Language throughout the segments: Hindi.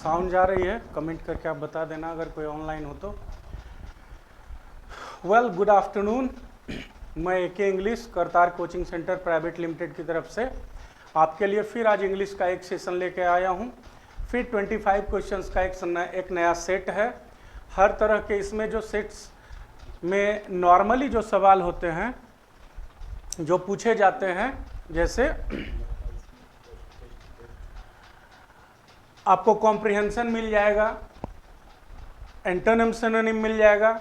साउंड जा रही है? कमेंट करके आप बता देना अगर कोई ऑनलाइन हो तो। Well, good afternoon. मैं AK English Kartar coaching centre private limited की तरफ से आपके लिए फिर आज इंग्लिश का एक सेशन लेके आया हूँ। फिर 25 क्वेश्चंस का एक नया सेट है। हर तरह के इसमें जो सेट्स में नॉर्मली जो सवाल होते हैं जो पूछे जाते हैं, जैसे आपको कॉम्प्रिहेंशन मिल जाएगा, एंटोनिम सिनोनिम मिल जाएगा,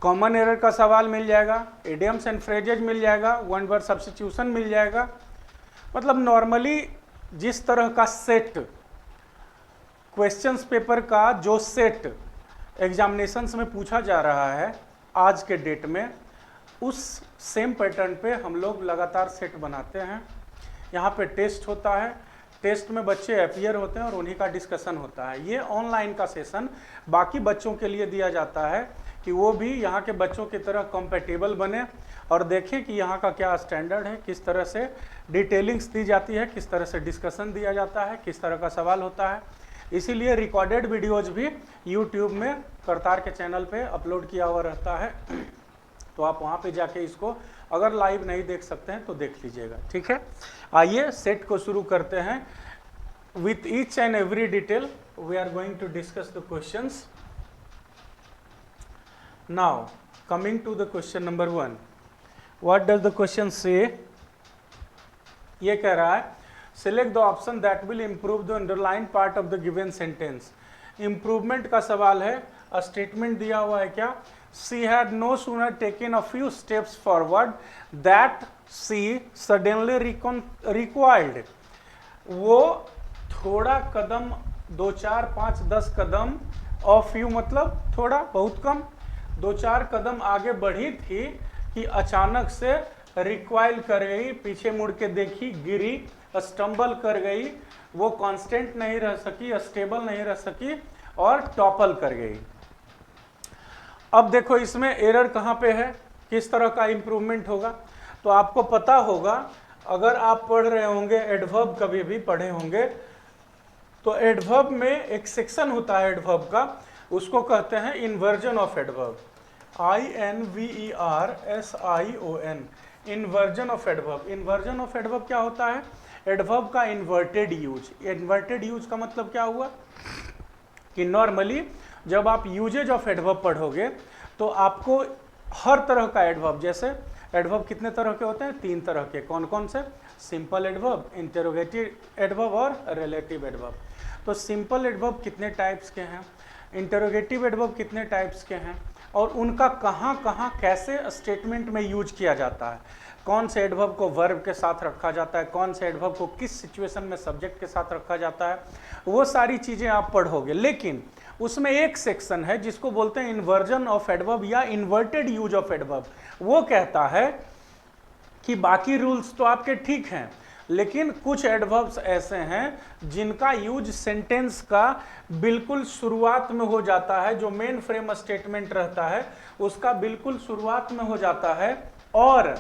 कॉमन एरर का सवाल मिल जाएगा, इडियम्स एंड फ्रेजेज मिल जाएगा, वन वर्ड सब्स्टिट्यूशन मिल जाएगा। मतलब नॉर्मली जिस तरह का सेट क्वेश्चंस पेपर का जो सेट एग्जामिनेशंस में पूछा जा रहा है आज के डेट में, उस सेम पैटर्न पे हम लोग लगातार सेट बनाते हैं। यहाँ पे टेस्ट होता है, टेस्ट में बच्चे अपीयर होते हैं और उन्हीं का डिस्कशन होता है। ये ऑनलाइन का सेशन बाकी बच्चों के लिए दिया जाता है कि वो भी यहाँ के बच्चों की तरह कंपेटेबल बने और देखें कि यहाँ का क्या स्टैंडर्ड है, किस तरह से डिटेलिंग्स दी जाती है, किस तरह से डिस्कशन दिया जाता है, किस तरह का सवाल होता है। इसीलिए रिकॉर्डेड वीडियोज भी यूट्यूब में करतार के चैनल पे अपलोड किया हुआ रहता है, तो आप वहाँ पे जाके इसको अगर लाइव नहीं देख सकते हैं तो देख लीजिएगा, ठीक है। आइए सेट को शुरू करते हैं। With each and every detail we are going to discuss the questions. Now coming to the question number 1, what does the question say? ये कह रहा है select the option that will improve the underline part of the given sentence. Improvement का सवाल है। स्टेटमेंट दिया हुआ है क्या? She had no sooner taken a few steps forward that she suddenly recoiled. वो थोड़ा कदम, 2 4 5 10 कदम, और few मतलब थोड़ा बहुत कम, 2 4 कदम आगे बढ़ी थी कि अचानक से रिक्वाइल कर गई, पीछे मुड़ के देखी, गिरी, स्टम्बल कर गई। वो कांस्टेंट नहीं रह सकी, स्टेबल नहीं रह सकी और टॉपल कर गई। अब देखो इसमें एरर कहाँ पे है, किस तरह का इंप्रूवमेंट होगा। तो आपको पता होगा, अगर आप पढ़ रहे होंगे एडवर्ब, कभी भी पढ़े होंगे, तो एडवर्ब में एक सेक्शन होता है एडवर्ब का, उसको कहते हैं inversion of adverb. INVERSION, inversion of adverb. Inversion of adverb क्या होता है? एडवर्ब का इन्वर्टेड यूज। इन्वर्टेड यूज का मतलब क्या हुआ कि नॉर्मली जब आप यूजेज ऑफ एडवर्ब पढ़ोगे तो आपको हर तरह का एडवर्ब, जैसे एडवर्ब कितने तरह के होते हैं? 3 तरह के। कौन कौन से? सिंपल एडवर्ब, इंटरोगेटिव एडवर्ब और रिलेटिव एडवर्ब। तो सिंपल एडवर्ब कितने टाइप्स के हैं, इंटरोगेटिव एडवर्ब कितने टाइप्स के हैं, और उनका कहाँ कहाँ कैसे स्टेटमेंट में यूज किया जाता है, कौन से एडवर्ब को वर्ब के साथ रखा जाता है, कौन से एडवर्ब को किस सिचुएशन में सब्जेक्ट के साथ रखा जाता है, वो सारी चीज़ें आप पढ़ोगे। लेकिन उसमें एक सेक्शन है जिसको बोलते हैं इन्वर्जन ऑफ एडवर्ब या इन्वर्टेड यूज ऑफ एडवर्ब। वो कहता है कि बाकी रूल्स तो आपके ठीक हैं, लेकिन कुछ एडवर्ब्स ऐसे हैं जिनका यूज सेंटेंस का बिल्कुल शुरुआत में हो जाता है, जो मेन फ्रेम स्टेटमेंट रहता है उसका बिल्कुल शुरुआत में हो जाता है, और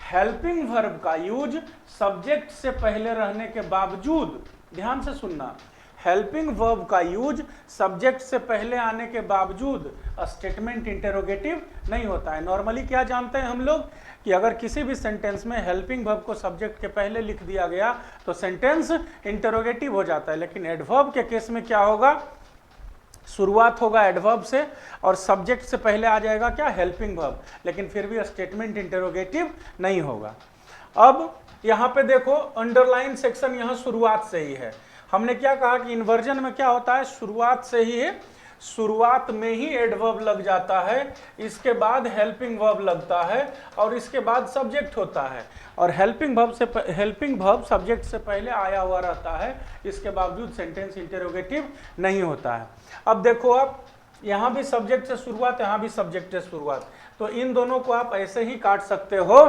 हेल्पिंग वर्ब का यूज सब्जेक्ट से पहले रहने के बावजूद, ध्यान से सुनना, हेल्पिंग वर्ब का यूज सब्जेक्ट से पहले आने के बावजूद स्टेटमेंट इंटरोगेटिव नहीं होता है। नॉर्मली क्या जानते हैं हम लोग कि अगर किसी भी सेंटेंस में हेल्पिंग वर्ब को सब्जेक्ट के पहले लिख दिया गया तो सेंटेंस इंटरोगेटिव हो जाता है, लेकिन एडवर्ब के केस में क्या होगा? शुरुआत होगा एडवर्ब से और सब्जेक्ट से पहले आ जाएगा क्या? हेल्पिंग वर्ब, लेकिन फिर भी स्टेटमेंट इंटरोगेटिव नहीं होगा। अब यहाँ पे देखो अंडरलाइन सेक्शन यहाँ शुरुआत से ही है। हमने क्या कहा कि इन्वर्जन में क्या होता है? शुरुआत से ही है, शुरुआत में ही एडवर्ब लग जाता है, इसके बाद हेल्पिंग वर्ब लगता है और इसके बाद सब्जेक्ट होता है, और हेल्पिंग वर्ब सब्जेक्ट से पहले आया हुआ रहता है, इसके बावजूद सेंटेंस इंटरोगेटिव नहीं होता है। अब देखो, आप यहाँ भी सब्जेक्ट से शुरुआत, यहाँ भी सब्जेक्ट से शुरुआत, तो इन दोनों को आप ऐसे ही काट सकते हो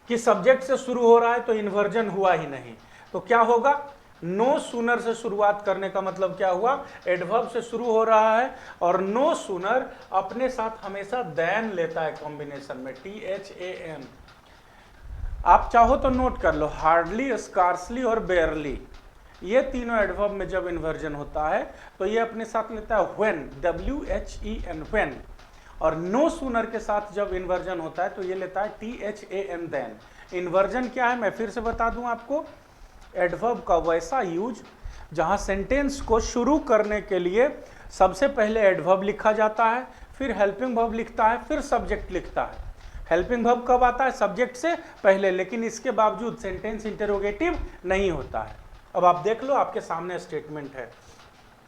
कि सब्जेक्ट से शुरू हो रहा है तो इन्वर्जन हुआ ही नहीं। तो क्या होगा? नो सूनर से शुरुआत करने का मतलब क्या हुआ? एडवर्ब से शुरू हो रहा है, और नो सूनर अपने साथ हमेशा देन लेता है कॉम्बिनेशन में, THAN। आप चाहो तो नोट कर लो, हार्डली, स्कार्सली और बेयरली, ये तीनों एडवर्ब में जब इन्वर्जन होता है तो ये अपने साथ लेता है व्हेन, WHEN, व्हेन। और नो सूनर के साथ जब इन्वर्जन होता है तो ये लेता है THAN, देन। इन्वर्जन क्या है मैं फिर से बता दूं आपको, एडवर्ब का वैसा यूज जहां सेंटेंस को शुरू करने के लिए सबसे पहले एडवर्ब लिखा जाता है, फिर हेल्पिंग वर्ब लिखता है, फिर सब्जेक्ट लिखता है। हेल्पिंग वर्ब कब आता है? सब्जेक्ट से पहले, लेकिन इसके बावजूद सेंटेंस इंटरोगेटिव नहीं होता है। अब आप देख लो, आपके सामने स्टेटमेंट है,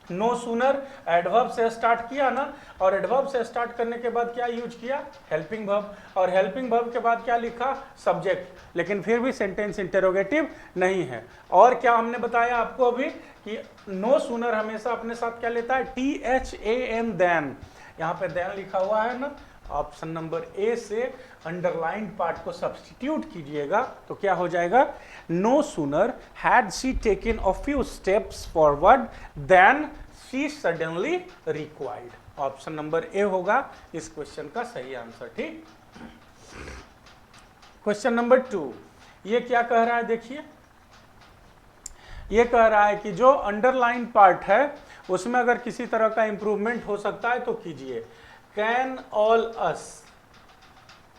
नो सूनर एडवर्ब से स्टार्ट किया ना, और एडवर्ब से स्टार्ट करने के बाद क्या यूज किया? हेल्पिंग वर्ब, और हेल्पिंग वर्ब के बाद क्या लिखा? सब्जेक्ट, लेकिन फिर भी सेंटेंस इंटरोगेटिव नहीं है। और क्या हमने बताया आपको अभी कि नो सूनर हमेशा अपने साथ क्या लेता है? THAN, than. यहाँ पे देन लिखा हुआ है ना, ऑप्शन नंबर ए से अंडरलाइन पार्ट को सब्स्टिट्यूट कीजिएगा तो क्या हो जाएगा? No sooner had she taken a few steps forward then she suddenly required. Option number A होगा इस क्वेश्चन का सही आंसर। ठीक, क्वेश्चन नंबर 2 ये क्या कह रहा है? देखिए, ये कह रहा है कि जो अंडरलाइन पार्ट है उसमें अगर किसी तरह का इंप्रूवमेंट हो सकता है तो कीजिए। कैन ऑल अस,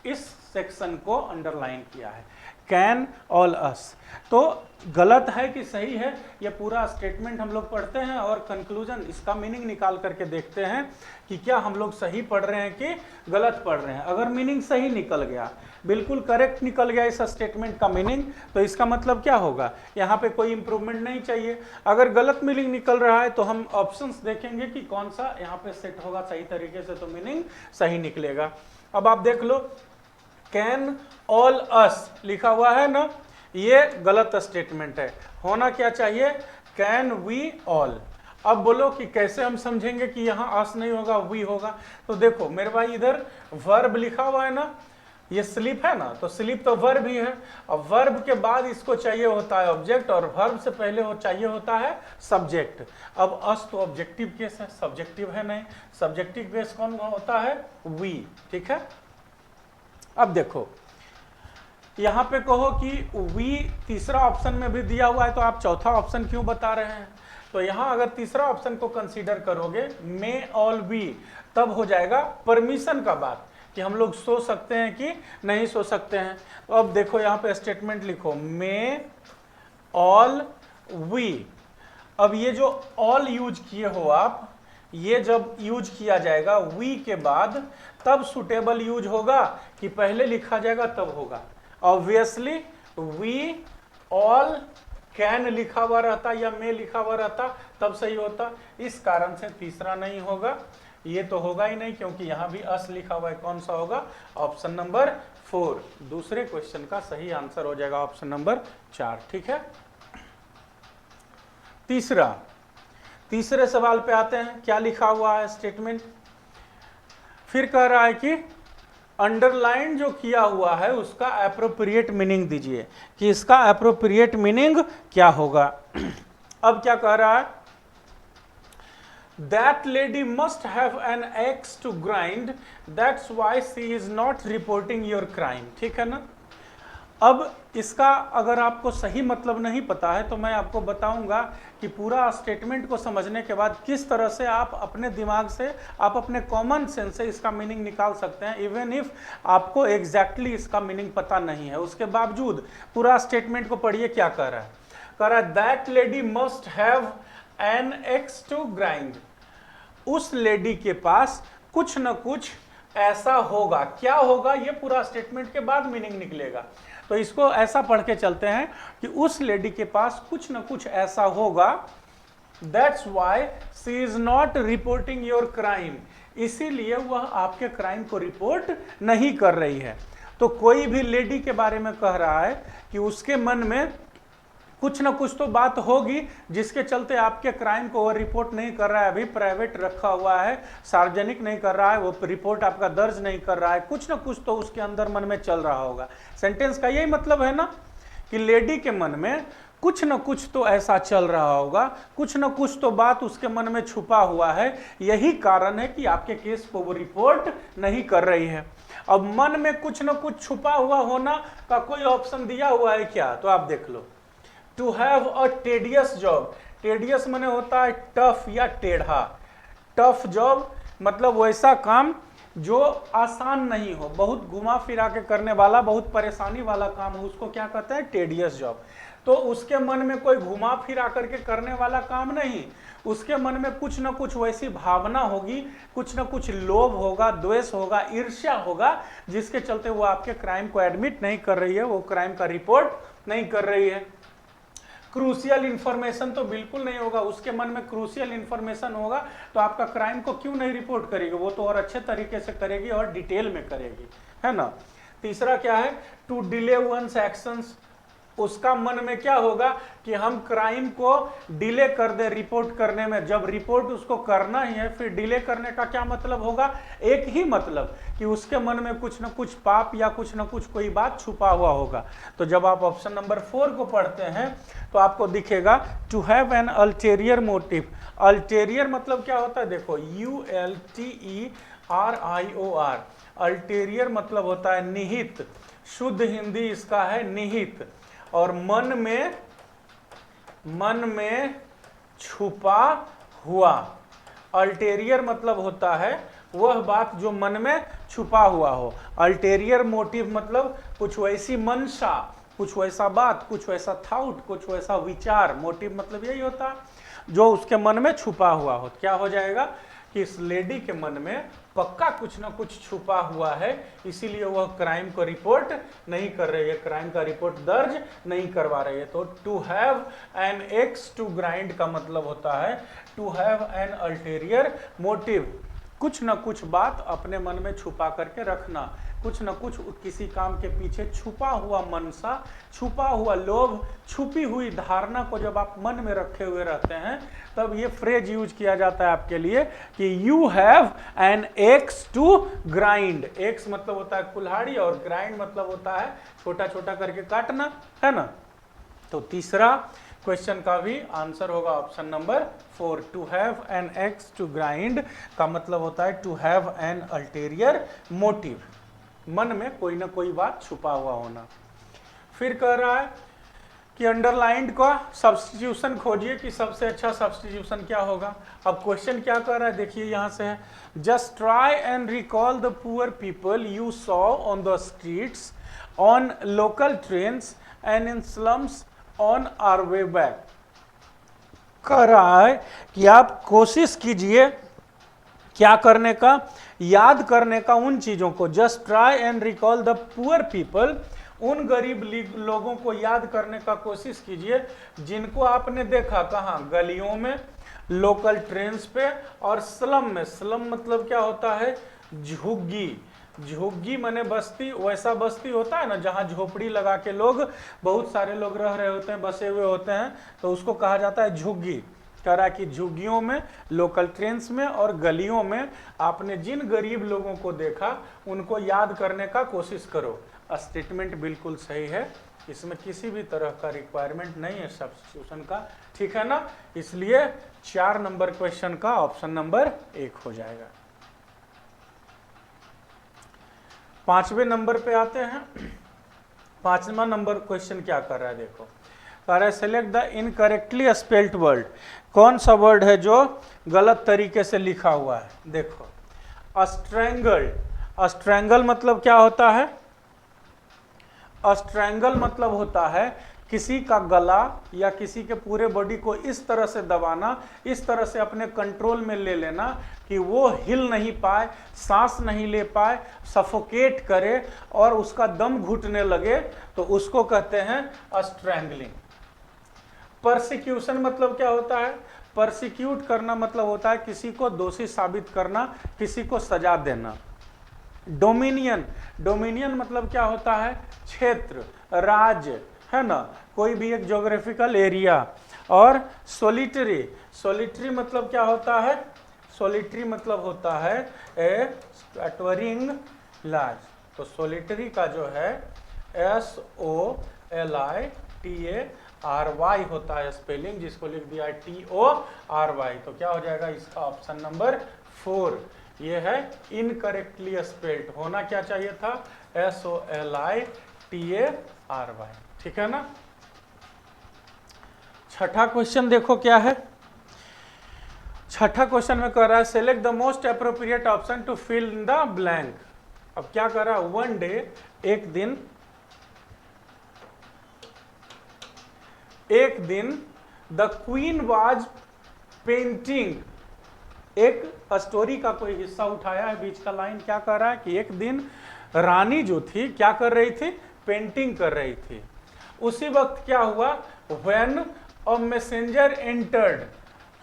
इस सेक्शन को अंडरलाइन किया है, कैन ऑल अस। तो गलत है कि सही है, ये पूरा स्टेटमेंट हम लोग पढ़ते हैं और कंक्लूजन, इसका मीनिंग निकाल करके देखते हैं कि क्या हम लोग सही पढ़ रहे हैं कि गलत पढ़ रहे हैं। अगर मीनिंग सही निकल गया, बिल्कुल करेक्ट निकल गया इस स्टेटमेंट का मीनिंग, तो इसका मतलब क्या होगा? यहाँ पे कोई इंप्रूवमेंट नहीं चाहिए। अगर गलत मीनिंग निकल रहा है तो हम ऑप्शंस देखेंगे कि कौन सा यहाँ पे सेट होगा सही तरीके से, तो मीनिंग सही निकलेगा। अब आप देख लो, कैन ऑल अस लिखा हुआ है ना, ये गलत स्टेटमेंट है। होना क्या चाहिए? Can we all. अब बोलो कि कैसे हम समझेंगे कि यहाँ अस नहीं होगा, वी होगा? तो देखो मेरे भाई, इधर वर्ब लिखा हुआ है ना, ये स्लीप है ना, तो स्लीप तो वर्ब ही है। अब वर्ब के बाद इसको चाहिए होता है ऑब्जेक्ट, और वर्ब से पहले चाहिए होता है सब्जेक्ट। अब अस तो ऑब्जेक्टिव केस है, सब्जेक्टिव है नहीं। सब्जेक्टिव केस कौन होता है? वी। ठीक है, अब देखो यहां पे कहो कि वी तीसरा ऑप्शन में भी दिया हुआ है, तो आप चौथा ऑप्शन क्यों बता रहे हैं? तो यहां अगर तीसरा ऑप्शन को कंसीडर करोगे, मे ऑल बी, तब हो जाएगा परमिशन का बात कि हम लोग सो सकते हैं कि नहीं सो सकते हैं। तो अब देखो यहाँ पे स्टेटमेंट लिखो, मे ऑल वी। अब ये जो ऑल यूज किए हो आप, ये जब यूज किया जाएगा वी के बाद, तब सुटेबल यूज होगा कि पहले लिखा जाएगा तब होगा? ऑब्वियसली वी ऑल कैन लिखा हुआ रहता या मे लिखा हुआ रहता तब सही होता। इस कारण से तीसरा नहीं होगा, ये तो होगा ही नहीं, क्योंकि यहां भी अस लिखा हुआ है। कौन सा होगा? ऑप्शन नंबर 4, दूसरे क्वेश्चन का सही आंसर हो जाएगा ऑप्शन नंबर 4। ठीक है, तीसरे सवाल पे आते हैं। क्या लिखा हुआ है स्टेटमेंट? फिर कह रहा है कि अंडरलाइन जो किया हुआ है उसका एप्रोप्रिएट मीनिंग दीजिए, कि इसका एप्रोप्रिएट मीनिंग क्या होगा। अब क्या कह रहा है? That lady must have an axe to grind, that's why she is not reporting your crime। ठीक है ना? अब इसका अगर आपको सही मतलब नहीं पता है तो मैं आपको बताऊंगा कि पूरा स्टेटमेंट को समझने के बाद किस तरह से आप अपने दिमाग से, आप अपने कॉमन सेंस से इसका मीनिंग निकाल सकते हैं, इवन इफ आपको एग्जैक्टली इसका मीनिंग पता नहीं है। उसके बावजूद पूरा स्टेटमेंट को पढ़िए, क्या कह रहा है? कह रहा है that lady must have an axe to grind. उस लेडी के पास कुछ न कुछ ऐसा होगा। क्या होगा? ये पूरा स्टेटमेंट के बाद मीनिंग निकलेगा। तो इसको ऐसा पढ़ के चलते हैं कि उस लेडी के पास कुछ न कुछ ऐसा होगा, that's why she is not reporting your crime, इसीलिए वह आपके क्राइम को रिपोर्ट नहीं कर रही है। तो कोई भी लेडी के बारे में कह रहा है कि उसके मन में कुछ ना कुछ तो बात होगी जिसके चलते आपके क्राइम को वो रिपोर्ट नहीं कर रहा है, अभी प्राइवेट रखा हुआ है, सार्वजनिक नहीं कर रहा है, वो रिपोर्ट आपका दर्ज नहीं कर रहा है। कुछ ना कुछ तो उसके अंदर मन में चल रहा होगा। सेंटेंस का यही मतलब है ना कि लेडी के मन में कुछ न कुछ तो ऐसा चल रहा होगा, कुछ न कुछ तो बात उसके मन में छुपा हुआ है। यही कारण है कि आपके केस को वो रिपोर्ट नहीं कर रही है। अब मन में कुछ न कुछ छुपा हुआ होना का कोई ऑप्शन दिया हुआ है क्या? तो आप देख लो, to have a tedious job, tedious माने होता है टफ या टेढ़ा, टफ जॉब मतलब वैसा काम जो आसान नहीं हो, बहुत घुमा फिरा के करने वाला, बहुत परेशानी वाला काम हो, उसको क्या कहते हैं, टेडियस जॉब। तो उसके मन में कोई घुमा फिरा करके करने वाला काम नहीं, उसके मन में कुछ ना कुछ वैसी भावना होगी, कुछ ना कुछ लोभ होगा, द्वेष होगा, ईर्ष्या होगा, जिसके चलते वो आपके क्राइम को एडमिट नहीं कर रही है, वो क्राइम का रिपोर्ट नहीं कर रही है। क्रूशियल इंफॉर्मेशन तो बिल्कुल नहीं होगा, उसके मन में क्रूशियल इंफॉर्मेशन होगा तो आपका क्राइम को क्यों नहीं रिपोर्ट करेगी, वो तो और अच्छे तरीके से करेगी और डिटेल में करेगी, है ना। तीसरा क्या है, टू डिले वंस एक्शंस, उसका मन में क्या होगा कि हम क्राइम को डिले कर दे रिपोर्ट करने में, जब रिपोर्ट उसको करना ही है, फिर डिले करने का क्या मतलब होगा, एक ही मतलब कि उसके मन में कुछ ना कुछ पाप या कुछ ना कुछ कोई बात छुपा हुआ होगा। तो जब आप ऑप्शन नंबर 4 को पढ़ते हैं तो आपको दिखेगा to have an ulterior motive. Ulterior मतलब क्या होता है, देखो ULTERIOR, अल्टेरियर मतलब होता है निहित, शुद्ध हिंदी इसका है निहित, और मन में छुपा हुआ। अल्टेरियर मतलब होता है वह बात जो मन में छुपा हुआ हो। अल्टेरियर मोटिव मतलब कुछ वैसी मंशा, कुछ वैसा बात, कुछ वैसा थाउट, कुछ वैसा विचार। मोटिव मतलब यही होता जो उसके मन में छुपा हुआ हो। क्या हो जाएगा कि इस लेडी के मन में पक्का कुछ ना कुछ छुपा हुआ है, इसीलिए वह क्राइम को रिपोर्ट नहीं कर रही है, क्राइम का रिपोर्ट दर्ज नहीं करवा रही है। तो to have an axe to grind का मतलब होता है to have an ulterior motive, कुछ ना कुछ बात अपने मन में छुपा करके रखना, कुछ ना कुछ किसी काम के पीछे छुपा हुआ मनसा, छुपा हुआ लोभ, छुपी हुई धारणा को जब आप मन में रखे हुए रहते हैं तब ये फ्रेज यूज किया जाता है आपके लिए कि you have an axe to grind. Axe मतलब होता है कुल्हाड़ी और ग्राइंड मतलब होता है छोटा छोटा करके काटना, है ना। तो तीसरा क्वेश्चन का भी आंसर होगा option number 4। To have an axe to grind का मतलब होता है to have an ulterior motive, मन में कोई ना कोई बात छुपा हुआ होना। फिर कह रहा है कि अंडरलाइंड का सब्स्टिट्यूशन खोजिए कि सबसे अच्छा सब्स्टिट्यूशन क्या होगा। अब क्वेश्चन क्या कर रहा है देखिए, यहां से है just try and recall the poor people you saw on the streets, on local trains and in slums on our way back. कह रहा है कि आप कोशिश कीजिए क्या करने का, याद करने का उन चीजों को। Just try and recall the poor people, उन गरीब लोगों को याद करने का कोशिश कीजिए जिनको आपने देखा कहाँ, गलियों में, लोकल ट्रेन्स पे और स्लम में। स्लम मतलब क्या होता है, झुग्गी। झुग्गी माने बस्ती, वैसा बस्ती होता है ना जहाँ झोपड़ी लगा के लोग, बहुत सारे लोग रह रहे होते हैं, बसे हुए होते हैं, तो उसको कहा जाता है झुग्गी। कह रहा है कि झुग्गियों में, लोकल ट्रेन्स में और गलियों में आपने जिन गरीब लोगों को देखा उनको याद करने का कोशिश करो। स्टेटमेंट बिल्कुल सही है, इसमें किसी भी तरह का रिक्वायरमेंट नहीं है सब्स्टिट्यूशन का, ठीक है ना। इसलिए 4 नंबर क्वेश्चन का ऑप्शन नंबर 1 हो जाएगा। 5वें नंबर पे आते हैं। 5वां नंबर क्वेश्चन क्या कर रहा है देखो, कह रहा है select the incorrectly spelled word. कौन सा वर्ड है जो गलत तरीके से लिखा हुआ है। देखो स्ट्रैंगल, स्ट्रैंगल मतलब क्या होता है, स्ट्रैंगल मतलब होता है किसी का गला या किसी के पूरे बॉडी को इस तरह से दबाना, इस तरह से अपने कंट्रोल में ले लेना कि वो हिल नहीं पाए, सांस नहीं ले पाए, सफोकेट करे और उसका दम घुटने लगे, तो उसको कहते हैं स्ट्रैंगलिंग। परसिक्यूशन मतलब क्या होता है, परसिक्यूट करना मतलब होता है किसी को दोषी साबित करना, किसी को सजा देना। डोमिनियन, डोमिनियन मतलब क्या होता है, क्षेत्र, राज्य, है ना, कोई भी एक ज्योग्राफिकल एरिया। और सोलिटरी, सोलिटरी मतलब क्या होता है, सोलिटरी मतलब होता है ए स्कैटरिंग लार्ज। तो सोलिटरी का जो है SOLITARY होता है स्पेलिंग, जिसको लिख दिया है TORY। तो क्या हो जाएगा इसका ऑप्शन नंबर 4, ये है इनकरेक्टली स्पेल्ड। होना क्या चाहिए था, SOLITARY, ठीक है ना। छठा क्वेश्चन देखो क्या है। छठा क्वेश्चन में कह रहा है select the most appropriate option to fill in the blank. अब क्या कर रहा है, वन डे, एक दिन द क्वीन वाज पेंटिंग, एक स्टोरी का कोई हिस्सा उठाया है, बीच का लाइन क्या कर रहा है कि एक दिन रानी जो थी क्या कर रही थी, पेंटिंग कर रही थी। उसी वक्त क्या हुआ, व्हेन अ मैसेंजर एंटर्ड,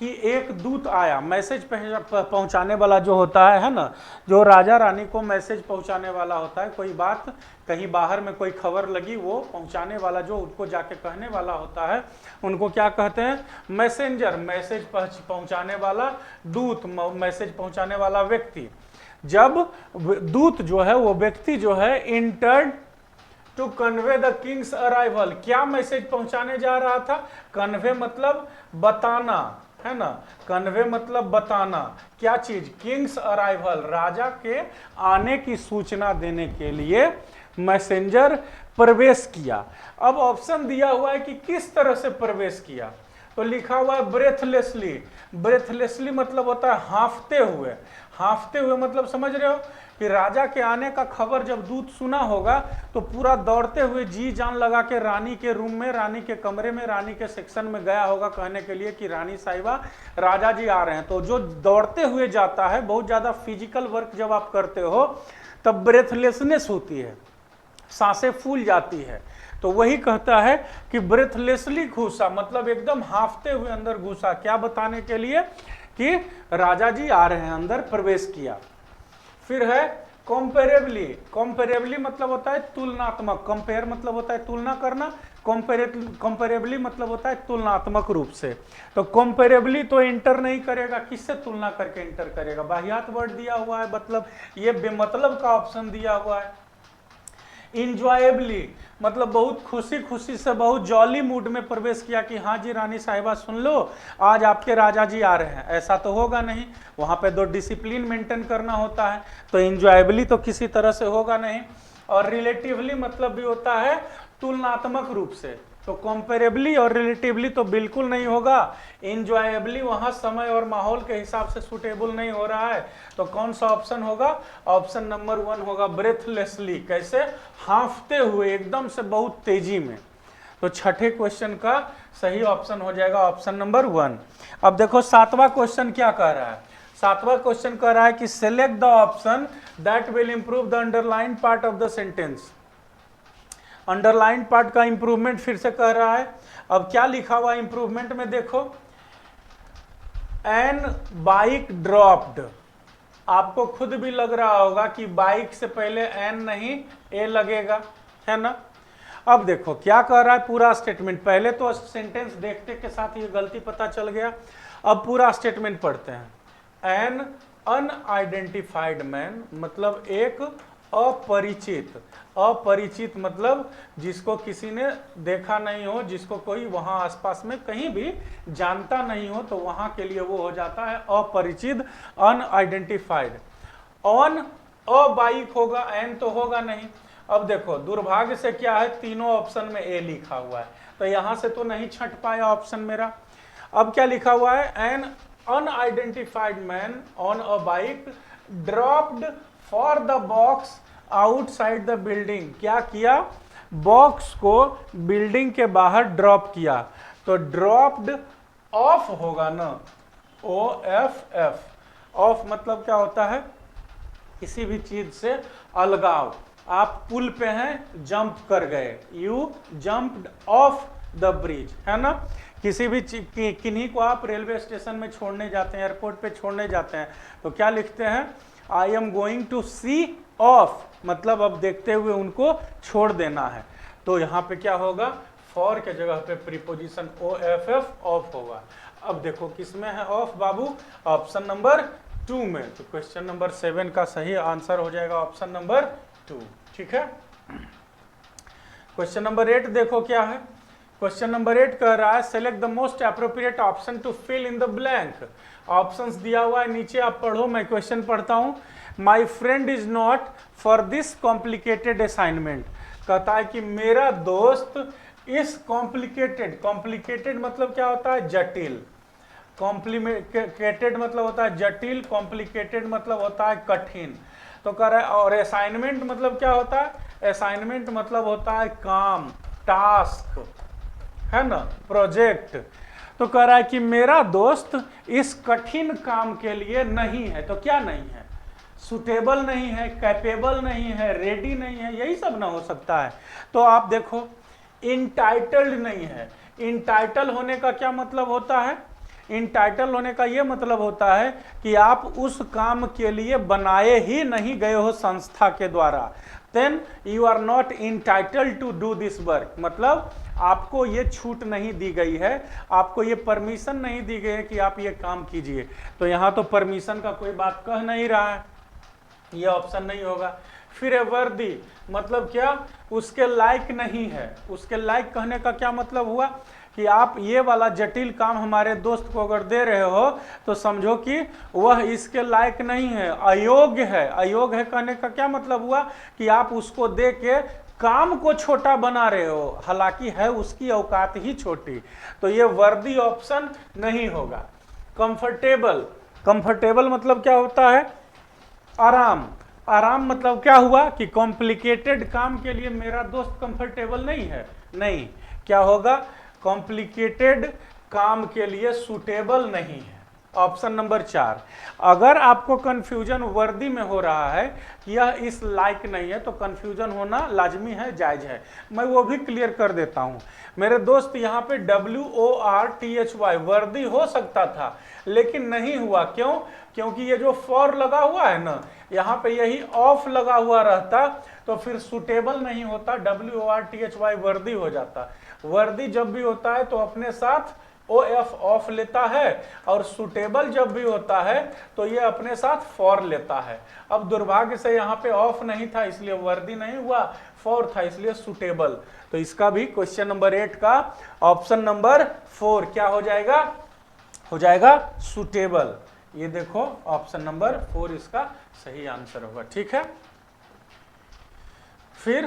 कि एक दूत आया, मैसेज पहुंचाने वाला जो होता है ना, जो राजा रानी को मैसेज पहुंचाने वाला होता है, कोई बात कहीं बाहर में कोई खबर लगी, वो पहुंचाने वाला जो उनको जाके कहने वाला होता है, उनको क्या कहते हैं, मैसेंजर, मैसेज पहुंचाने वाला, दूत, मैसेज पहुंचाने वाला व्यक्ति। जब दूत जो है, वो व्यक्ति जो है, entered to convey the king's arrival, क्या मैसेज पहुंचाने जा रहा था, कन्वे मतलब बताना, है ना, कन्वे मतलब बताना, क्या चीज, किंग्स अराइवल, राजा के आने की सूचना देने के लिए मैसेंजर प्रवेश किया। अब ऑप्शन दिया हुआ है कि किस तरह से प्रवेश किया, तो लिखा हुआ है ब्रेथलेसली। ब्रेथलेसली मतलब होता है हांफते हुए। हांफते हुए मतलब समझ रहे हो कि राजा के आने का खबर जब दूत सुना होगा तो पूरा दौड़ते हुए जी जान लगा के रानी के रूम में, रानी के कमरे में, रानी के सेक्शन में गया होगा कहने के लिए कि रानी साहिबा राजा जी आ रहे हैं। तो जो दौड़ते हुए जाता है, बहुत ज्यादा फिजिकल वर्क जब आप करते हो तब ब्रेथलेसनेस होती है, सांसें फूल जाती है। तो वही कहता है कि ब्रेथलेसली घुसा, मतलब एकदम हांफते हुए अंदर घुसा, क्या बताने के लिए कि राजा जी आ रहे हैं, अंदर प्रवेश किया। फिर है कंपेरेबली। कंपेरेबली मतलब होता है तुलनात्मक, कंपेयर मतलब होता है तुलना करना, कंपेरेबली मतलब होता है तुलनात्मक रूप से। तो कंपेरेबली तो इंटर नहीं करेगा, किससे तुलना करके इंटर करेगा, बाहियात वर्ड दिया हुआ है, मतलब ये बेमतलब का ऑप्शन दिया हुआ है। इंजॉयबली मतलब बहुत खुशी खुशी से, बहुत जॉली मूड में प्रवेश किया कि हाँ जी रानी साहिबा सुन लो, आज आपके राजा जी आ रहे हैं, ऐसा तो होगा नहीं, वहाँ पे दो डिसिप्लिन मेंटेन करना होता है, तो इंजॉयबली तो किसी तरह से होगा नहीं। और रिलेटिवली मतलब भी होता है तुलनात्मक रूप से, तो कंपेरेबली और रिलेटिवली तो बिल्कुल नहीं होगा। इंजॉयबली वहां समय और माहौल के हिसाब से सुटेबल नहीं हो रहा है, तो कौन सा ऑप्शन होगा, ऑप्शन नंबर 1 होगा ब्रेथलेसली, कैसे, हांफते हुए एकदम से बहुत तेजी में। तो छठे क्वेश्चन का सही ऑप्शन हो जाएगा ऑप्शन नंबर 1। अब देखो सातवां क्वेश्चन क्या कह रहा है, सातवां क्वेश्चन कह रहा है कि select the option that will improve the underline part of the sentence. Underline part का इंप्रूवमेंट फिर से कह रहा है। अब क्या लिखा हुआ इंप्रूवमेंट में देखो, एन बाइक ड्रॉप्ड, आपको खुद भी लग रहा होगा कि बाइक से पहले एन नहीं ए लगेगा, है ना। अब देखो क्या कह रहा है पूरा स्टेटमेंट, पहले तो सेंटेंस देखते के साथ ये गलती पता चल गया, अब पूरा स्टेटमेंट पढ़ते हैं। एन अनआइडेंटिफाइड मैन मतलब एक अपरिचित, अपरिचित मतलब जिसको किसी ने देखा नहीं हो, जिसको कोई वहां आसपास में कहीं भी जानता नहीं हो, तो वहां के लिए वो हो जाता है अपरिचित, अनआइडेंटिफाइड। ऑन अ बाइक होगा, एन तो होगा नहीं। अब देखो दुर्भाग्य से क्या है, तीनों ऑप्शन में ए लिखा हुआ है, तो यहां से तो नहीं छट पाया ऑप्शन मेरा। अब क्या लिखा हुआ है, an unidentified man on a bike dropped for the box outside the building, क्या किया, बॉक्स को बिल्डिंग के बाहर ड्रॉप किया, तो ड्रॉप्ड ऑफ होगा ना, ओ एफ एफ, ऑफ मतलब क्या होता है, किसी भी चीज से अलगाव, आप पुल पे हैं जंप कर गए, you jumped of the bridge, है ना। किसी भी किन्हीं को आप रेलवे स्टेशन में छोड़ने जाते हैं, एयरपोर्ट पे छोड़ने जाते हैं, तो क्या लिखते हैं, I am going to see off, मतलब अब देखते हुए उनको छोड़ देना है, तो यहाँ पे क्या होगा, फॉर के जगह पे preposition O F F, off होगा। अब देखो किसमें है ऑफ बाबू, ऑप्शन नंबर 2 में, तो क्वेश्चन नंबर 7 का सही आंसर हो जाएगा ऑप्शन नंबर 2, ठीक है। क्वेश्चन नंबर 8 देखो क्या है, क्वेश्चन नंबर 8 कह रहा है select the most appropriate option to fill in the blank. Options दिया हुआ है नीचे, आप पढ़ो, मैं क्वेश्चन पढ़ता हूं। My friend is not for this complicated assignment, कहता है कि मेरा दोस्त इस कॉम्प्लिकेटेड, कॉम्प्लिकेटेड मतलब क्या होता है? जटिल। कॉम्प्लिकेटेड मतलब होता है जटिल, कॉम्प्लिकेटेड मतलब होता है कठिन। तो कह रहा है, और असाइनमेंट मतलब क्या होता है? असाइनमेंट मतलब होता है काम, टास्क, है ना, प्रोजेक्ट। तो कह रहा है कि मेरा दोस्त इस कठिन काम के लिए नहीं है। तो क्या नहीं है? सुटेबल नहीं है, कैपेबल नहीं है, रेडी नहीं है, यही सब ना हो सकता है। तो आप देखो, इंटाइटल्ड नहीं है। इंटाइटल होने का क्या मतलब होता है? इंटाइटल होने का यह मतलब होता है कि आप उस काम के लिए बनाए ही नहीं गए हो संस्था के द्वारा, then you are not entitled to do this work. मतलब आपको ये छूट नहीं दी गई है, आपको ये परमिशन नहीं दी गई है कि आप ये काम कीजिए। तो यहाँ तो परमिशन का कोई बात कह नहीं रहा है, ये ऑप्शन नहीं होगा। फिर वर्दी मतलब क्या? उसके लायक नहीं है। उसके लायक कहने का क्या मतलब हुआ कि आप ये वाला जटिल काम हमारे दोस्त को अगर दे रहे हो तो समझो कि वह इसके लायक नहीं है, अयोग्य है। अयोग्य है कहने का क्या मतलब हुआ कि आप उसको दे के काम को छोटा बना रहे हो, हालांकि है उसकी औकात ही छोटी। तो ये वर्दी ऑप्शन नहीं होगा। कंफर्टेबल, कंफर्टेबल मतलब क्या होता है? आराम। आराम मतलब क्या हुआ कि कॉम्प्लिकेटेड काम के लिए मेरा दोस्त कंफर्टेबल नहीं है। नहीं, क्या होगा? कॉम्प्लिकेटेड काम के लिए सूटेबल नहीं है। Option number 4। अगर आपको कंफ्यूजन वर्दी में हो रहा है कि यह इस लायक नहीं है, तो कंफ्यूजन होना लाजमी है, जायज है। मैं वो भी क्लियर कर देता हूं। मेरे दोस्त यहाँ पे WORTHY वर्दी हो सकता था, लेकिन नहीं हुआ। क्यों? क्योंकि ये जो फॉर लगा हुआ है ना, यहाँ पे यही ऑफ लगा हुआ रहता तो फिर सूटेबल नहीं होता, WORTHY वर्दी हो जाता। वर्दी जब भी होता है तो अपने साथ OF ऑफ लेता है, और सूटेबल जब भी होता है तो ये अपने साथ फॉर लेता है। अब दुर्भाग्य से यहाँ पे ऑफ नहीं था इसलिए वर्दी नहीं हुआ, फॉर था इसलिए सूटेबल। तो इसका भी क्वेश्चन नंबर 8 का ऑप्शन नंबर 4 क्या हो जाएगा? हो जाएगा सूटेबल। ये देखो ऑप्शन नंबर 4 इसका सही आंसर होगा। ठीक है, फिर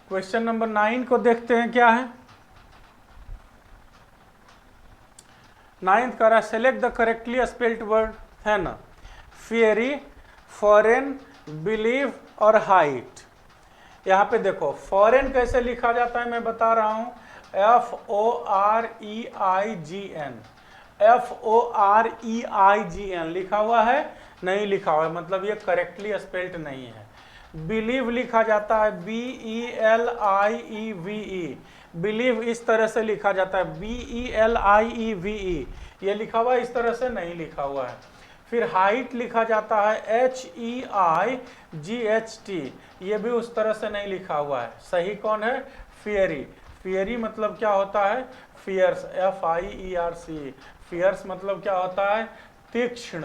क्वेश्चन नंबर 9 को देखते हैं क्या है। 9th कह रहा है select the correctly spelled word, है ना। फियरी, फॉरेन, बिलीव और हाइट। यहाँ पे देखो फॉरेन कैसे लिखा जाता है मैं बता रहा हूँ। FOREIGN, FOREIGN लिखा हुआ है, नहीं लिखा हुआ है, मतलब ये करेक्टली स्पेल्ड नहीं है। बिलीव लिखा जाता है BELIEVE, बिलीव इस तरह से लिखा जाता है BELIEVE, ये लिखा हुआ है, इस तरह से नहीं लिखा हुआ है। फिर हाइट लिखा जाता है HEIGHT, ये भी उस तरह से नहीं लिखा हुआ है। सही कौन है? फियरी। फियरी मतलब क्या होता है? Fears, FIERC। फियर्स मतलब क्या होता है? तीक्ष्ण।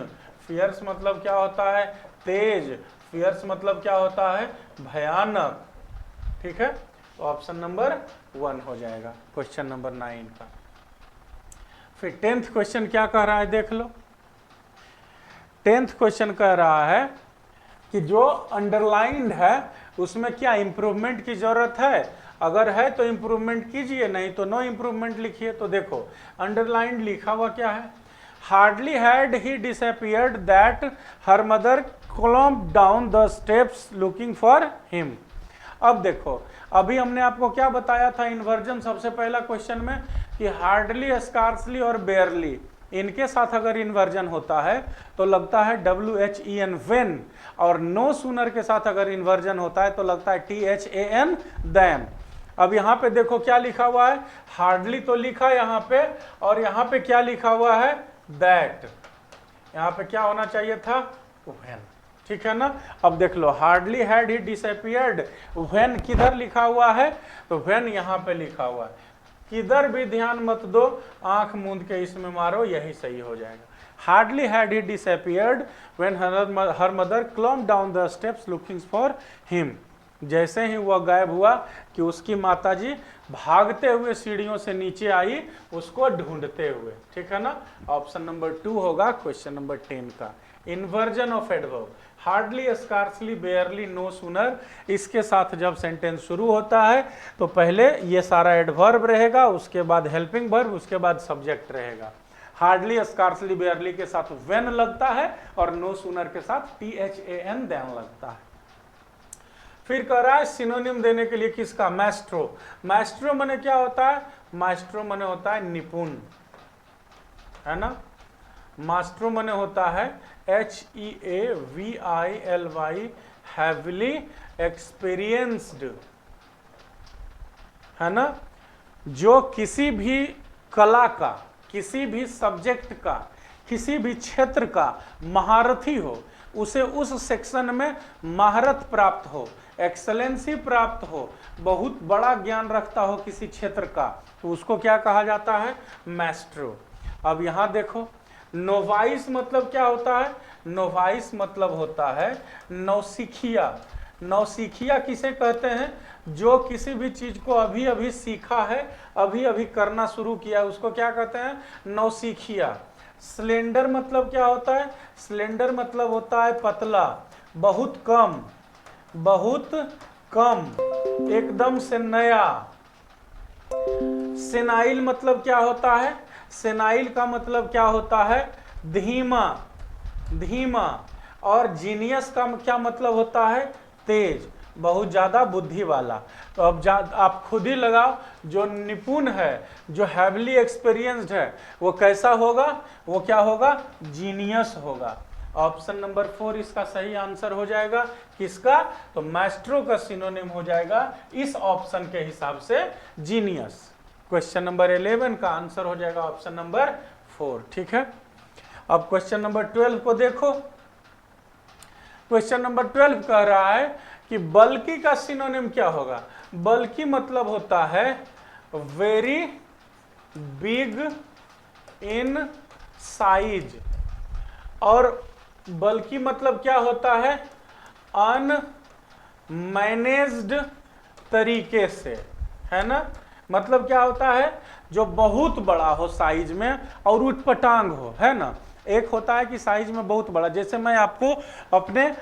फियर्स मतलब क्या होता है? तेज। फियर्स मतलब क्या होता है? भयानक। ठीक है, तो ऑप्शन नंबर 1 हो जाएगा क्वेश्चन नंबर 9 का। फिर 10th क्वेश्चन क्या कह रहा है देख लो। 10th क्वेश्चन कह रहा है कि जो अंडरलाइंड है उसमें क्या इंप्रूवमेंट की जरूरत है? अगर है तो इंप्रूवमेंट कीजिए, नहीं तो नो इंप्रूवमेंट लिखिए। तो देखो अंडरलाइंड लिखा हुआ क्या है? Hardly had he disappeared that her mother climbed down the steps looking for him. अब देखो, अभी हमने आपको क्या बताया था इन्वर्जन सबसे पहला क्वेश्चन में कि हार्डली, स्कार्सली और बेयरली, इनके साथ अगर इन्वर्जन होता है तो लगता है WHEN व्हेन, और नो सूनर के साथ अगर इन्वर्जन होता है तो लगता है THAN दैम। अब यहाँ पे देखो क्या लिखा हुआ है, हार्डली तो लिखा यहाँ पे, और यहाँ पे क्या लिखा हुआ है? दैट। यहाँ पे क्या होना चाहिए था? व्हेन। ठीक है ना। अब देख लो, hardly had he disappeared, when किधर लिखा हुआ है? तो व्हेन यहाँ पे लिखा हुआ है। किधर भी ध्यान मत दो, आंख मूंद के इसमें मारो, यही सही हो जाएगा। Hardly had he disappeared when her mother climbed down the steps looking for him. जैसे ही वह गायब हुआ कि उसकी माताजी भागते हुए सीढ़ियों से नीचे आई उसको ढूंढते हुए। ठीक है ना, ऑप्शन नंबर 2 होगा क्वेश्चन नंबर 10 का। Inversion of adverb, hardly, scarcely, barely, no sooner, इसके साथ जब सेंटेंस शुरू होता है तो पहले ये सारा एडवर्ब रहेगा, उसके बाद हेल्पिंग वर्ब, उसके बाद सब्जेक्ट रहेगा। हार्डली, स्कार्सली, बेयरली के साथ व्हेन लगता है और नो सूनर के साथ THAN देन लगता है। फिर कह रहा है सिनोनिम देने के लिए किसका, मैस्ट्रो। मैस्ट्रो माने क्या होता है, मास्ट्रो माने होता है निपुण, है ना। मास्ट्रो माने होता है HEAVILY, हैविली एक्सपीरियंस्ड, है ना। जो किसी भी कला का, किसी भी सब्जेक्ट का, किसी भी क्षेत्र का महारथी हो, उसे उस सेक्शन में महारत प्राप्त हो, एक्सेलेंसी प्राप्त हो, बहुत बड़ा ज्ञान रखता हो किसी क्षेत्र का, तो उसको क्या कहा जाता है, मैस्ट्रो। अब यहाँ देखो, नोवाइस मतलब क्या होता है, नोवाइस मतलब होता है नौसिखिया। नौसिखिया किसे कहते हैं, जो किसी भी चीज को अभी अभी सीखा है, अभी अभी करना शुरू किया, उसको क्या कहते हैं, नौसिखिया। स्लेंडर मतलब क्या होता है, स्लेंडर मतलब होता है पतला, बहुत कम, बहुत कम, एकदम से नया। सेनाइल मतलब क्या होता है, सेनाइल का मतलब क्या होता है, धीमा, धीमा। और जीनियस का क्या मतलब होता है, तेज, बहुत ज्यादा बुद्धि वाला। तो अब आप खुद ही लगाओ, जो निपुण है, जो हैवली एक्सपीरियंस्ड है, वो कैसा होगा, वो क्या होगा, जीनियस होगा। ऑप्शन नंबर 4 इसका सही आंसर हो जाएगा। किसका, तो मैस्ट्रो का सिनोनिम हो जाएगा इस ऑप्शन के हिसाब से जीनियस। क्वेश्चन नंबर 11 का आंसर हो जाएगा ऑप्शन नंबर 4, ठीक है। अब क्वेश्चन नंबर 12 को देखो। क्वेश्चन नंबर 12 कह रहा है कि बल्कि का सिनोनिम क्या होगा। बल्कि मतलब होता है वेरी बिग इन साइज, और बल्कि मतलब क्या होता है, अनमैनेज्ड तरीके से, है ना। मतलब क्या होता है, जो बहुत बड़ा हो साइज में और उटपटांग हो, है ना। एक होता है कि साइज में बहुत बड़ा, जैसे मैं आपको अपने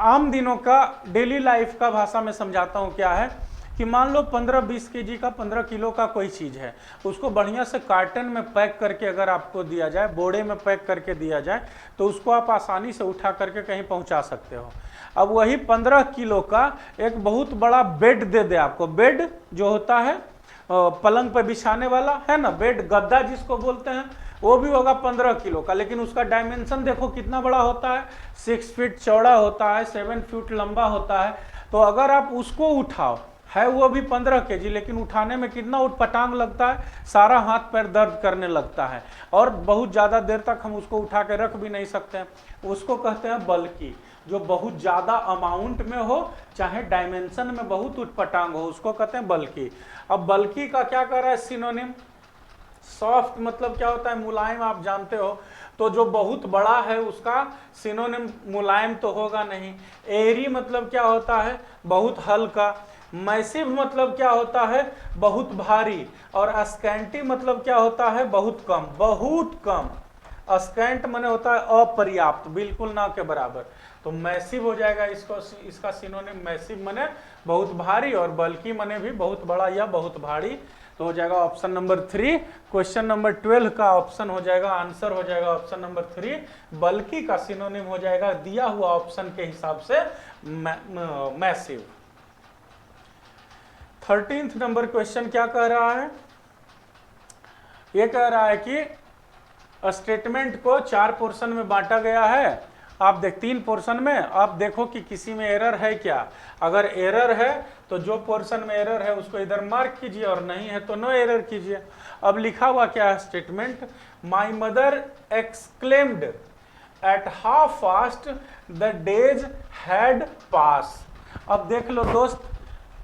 आम दिनों का डेली लाइफ का भाषा में समझाता हूँ। क्या है कि मान लो 15-20 kg का, 15 किलो का कोई चीज़ है, उसको बढ़िया से कार्टन में पैक करके अगर आपको दिया जाए, बोरे में पैक करके दिया जाए, तो उसको आप आसानी से उठा करके कहीं पहुंचा सकते हो। अब वही 15 किलो का एक बहुत बड़ा बेड दे दे आपको, बेड जो होता है पलंग पर बिछाने वाला, है ना, बेड, गद्दा जिसको बोलते हैं, वो भी होगा 15 किलो का, लेकिन उसका डायमेंशन देखो कितना बड़ा होता है, 6 फीट चौड़ा होता है, 7 फीट लंबा होता है। तो अगर आप उसको उठाओ, है वो भी 15 kg, लेकिन उठाने में कितना उठपटांग लगता है, सारा हाथ पैर दर्द करने लगता है, और बहुत ज़्यादा देर तक हम उसको उठा के रख भी नहीं सकते हैं। उसको कहते हैं बल्कि, जो बहुत ज़्यादा अमाउंट में हो, चाहे डायमेंशन में बहुत उठपटांग हो, उसको कहते हैं बल्कि। अब बल्कि का क्या कर रहा है सिनोनिम, सॉफ्ट मतलब क्या होता है, मुलायम, आप जानते हो। तो जो बहुत बड़ा है उसका सिनोनिम मुलायम तो होगा नहीं। एरी मतलब क्या होता है, बहुत हल्का। मैसिव मतलब क्या होता है, बहुत भारी। और अस्कैंटी मतलब क्या होता है, बहुत कम, बहुत कम। अस्कैंट माने होता है अपर्याप्त, बिल्कुल ना के बराबर। तो मैसिव हो जाएगा इसको, इसका सिनोनिम मैसिव माने बहुत भारी, और बल्कि माने भी बहुत बड़ा या बहुत भारी। तो हो जाएगा ऑप्शन नंबर 3। क्वेश्चन नंबर 12 का ऑप्शन हो जाएगा, आंसर हो जाएगा ऑप्शन नंबर 3। बल्कि का सिनोनिम हो जाएगा दिया हुआ ऑप्शन के हिसाब से मैसिव। 13th नंबर क्वेश्चन क्या कह रहा है, ये कह रहा है कि स्टेटमेंट को 4 पोर्शन में बांटा गया है। आप 3 पोर्शन में, आप देखो कि किसी में एरर है क्या। अगर एरर है तो जो पोर्शन में एरर है उसको इधर मार्क कीजिए, और नहीं है तो नो एरर कीजिए। अब लिखा हुआ क्या है statement, my mother exclaimed at how fast the days had pass. अब देख लो दोस्त,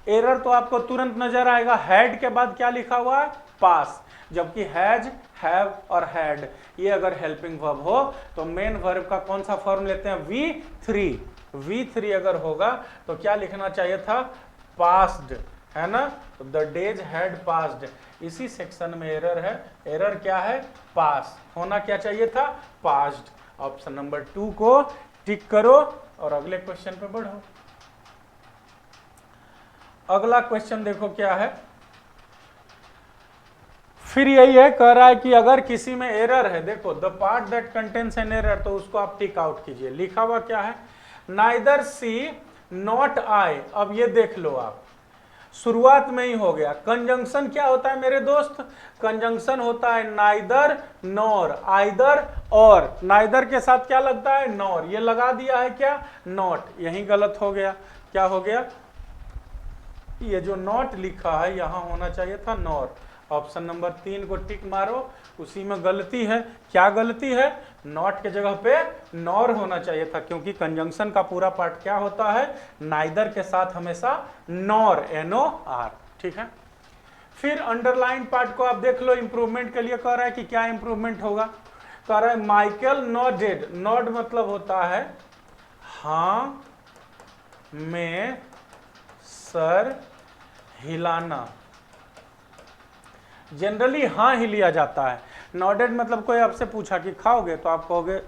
एरर तो आपको तुरंत नजर आएगा, हैड के बाद क्या लिखा हुआ है, पास। जबकि हैज, हैव और हैड ये अगर हेल्पिंग वर्ब हो तो मेन वर्ब का कौन सा फॉर्म लेते हैं, V3। V3 अगर होगा तो क्या लिखना चाहिए था, पास्ड, है ना। तो द डेज हैड पास्ड, इसी सेक्शन में एरर है। एरर क्या है, पास, होना क्या चाहिए था, पास्ड। ऑप्शन नंबर 2 को टिक करो और अगले क्वेश्चन पे बढ़ो। अगला क्वेश्चन देखो क्या है, फिर यही है, कह रहा है कि अगर किसी में एरर है, देखो the part that contains an error, तो उसको आप टिक आउट कीजिए। लिखा हुआ क्या है, नाइदर सी नॉट आई। अब ये देख लो आप, शुरुआत में ही हो गया। कंजंक्शन क्या होता है मेरे दोस्त, कंजंक्शन होता है नाइदर नॉर, आइदर और, नाइदर के साथ क्या लगता है, नॉर, ये लगा दिया है क्या, नॉट, यही गलत हो गया। क्या हो गया, ये जो नॉट लिखा है यहां होना चाहिए था नॉर। ऑप्शन नंबर 3 को टिक मारो, उसी में गलती है। क्या गलती है, नॉट के जगह पे नॉर होना चाहिए था, क्योंकि कंजंक्शन का पूरा पार्ट क्या होता है, नाइदर के साथ हमेशा नॉर, NOR, ठीक है। फिर अंडरलाइन पार्ट को आप देख लो, इंप्रूवमेंट के लिए कह रहा है कि क्या इंप्रूवमेंट होगा, कह रहा है माइकल नॉडेड। नॉड मतलब होता है हाँ में सर हिलाना, जनरली हाँ ही लिया जाता है। नॉडेड मतलब कोई आपसे पूछा कि खाओगे, तो आप कहोगे,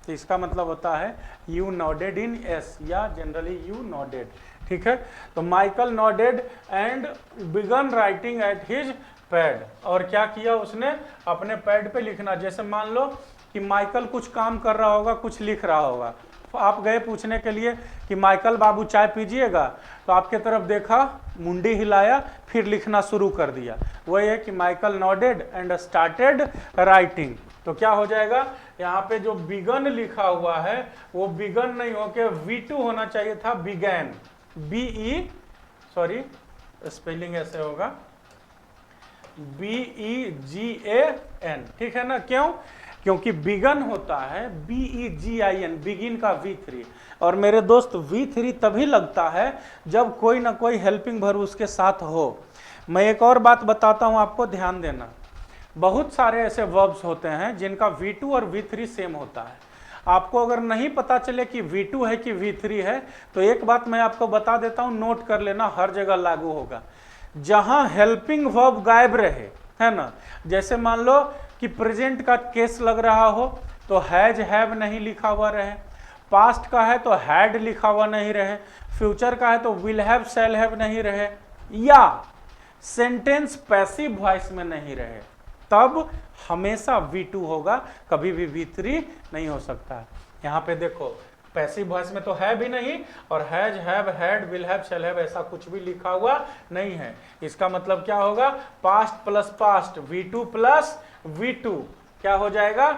तो इसका मतलब होता है यू नॉडेड इन एस, या जनरली यू नॉडेड, ठीक है। तो Michael nodded and begin writing at his pad, और क्या किया उसने, अपने पैड पे लिखना। जैसे मान लो कि माइकल कुछ काम कर रहा होगा, कुछ लिख रहा होगा, तो आप गए पूछने के लिए कि माइकल बाबू चाय पीजिएगा, तो आपके तरफ देखा, मुंडी हिलाया, फिर लिखना शुरू कर दिया। वही है कि Michael nodded and started writing. तो क्या हो जाएगा, यहाँ पे जो बिगन लिखा हुआ है वो बिगन नहीं होके V2 होना चाहिए था, बिगैन, BE, सॉरी स्पेलिंग ऐसे होगा BEGAN, ठीक है ना। क्यों, क्योंकि बिगन होता है BEGIN, बिगिन का V3, और मेरे दोस्त V3 तभी लगता है जब कोई ना कोई हेल्पिंग वर्ब उसके साथ हो। मैं एक और बात बताता हूं आपको, ध्यान देना, बहुत सारे ऐसे वर्ब्स होते हैं जिनका V2 और V3 सेम होता है। आपको अगर नहीं पता चले कि V2 है कि V3 है, तो एक बात मैं आपको बता देता हूं, नोट कर लेना, हर जगह लागू होगा। जहां हेल्पिंग वर्ब गायब रहे, है ना, जैसे मान लो कि प्रेजेंट का केस लग रहा हो तो हैज हैव नहीं लिखा हुआ रहे, पास्ट का है तो हैड लिखा हुआ नहीं रहे, फ्यूचर का है तो विल हैव शैल हैव नहीं रहे, या सेंटेंस पैसिव वॉइस में नहीं रहे, तब हमेशा V2 होगा, कभी भी V3 नहीं हो सकता है। यहाँ पे देखो पैसिव वॉइस में तो है भी नहीं, और has have had will have shall have ऐसा कुछ भी लिखा हुआ नहीं है। इसका मतलब क्या होगा, past plus past, V2 plus V2 क्या हो जाएगा,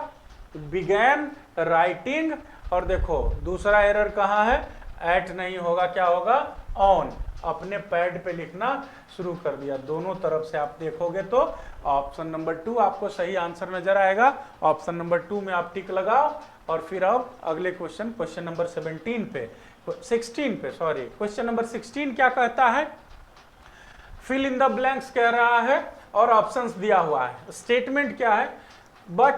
बिगैन राइटिंग। और देखो दूसरा एरर कहाँ है, एट नहीं होगा, क्या होगा, ऑन, अपने पैड पे लिखना शुरू कर दिया। दोनों तरफ से आप देखोगे तो ऑप्शन नंबर 2 आपको सही आंसर नजर आएगा। ऑप्शन नंबर 2 में आप टिक लगाओ, और फिर अब अगले क्वेश्चन, क्वेश्चन नंबर 16 पे सॉरी, क्वेश्चन नंबर 16 क्या कहता है, फिल इन द ब्लैंक्स कह रहा है, और ऑप्शंस दिया हुआ है। स्टेटमेंट क्या है, but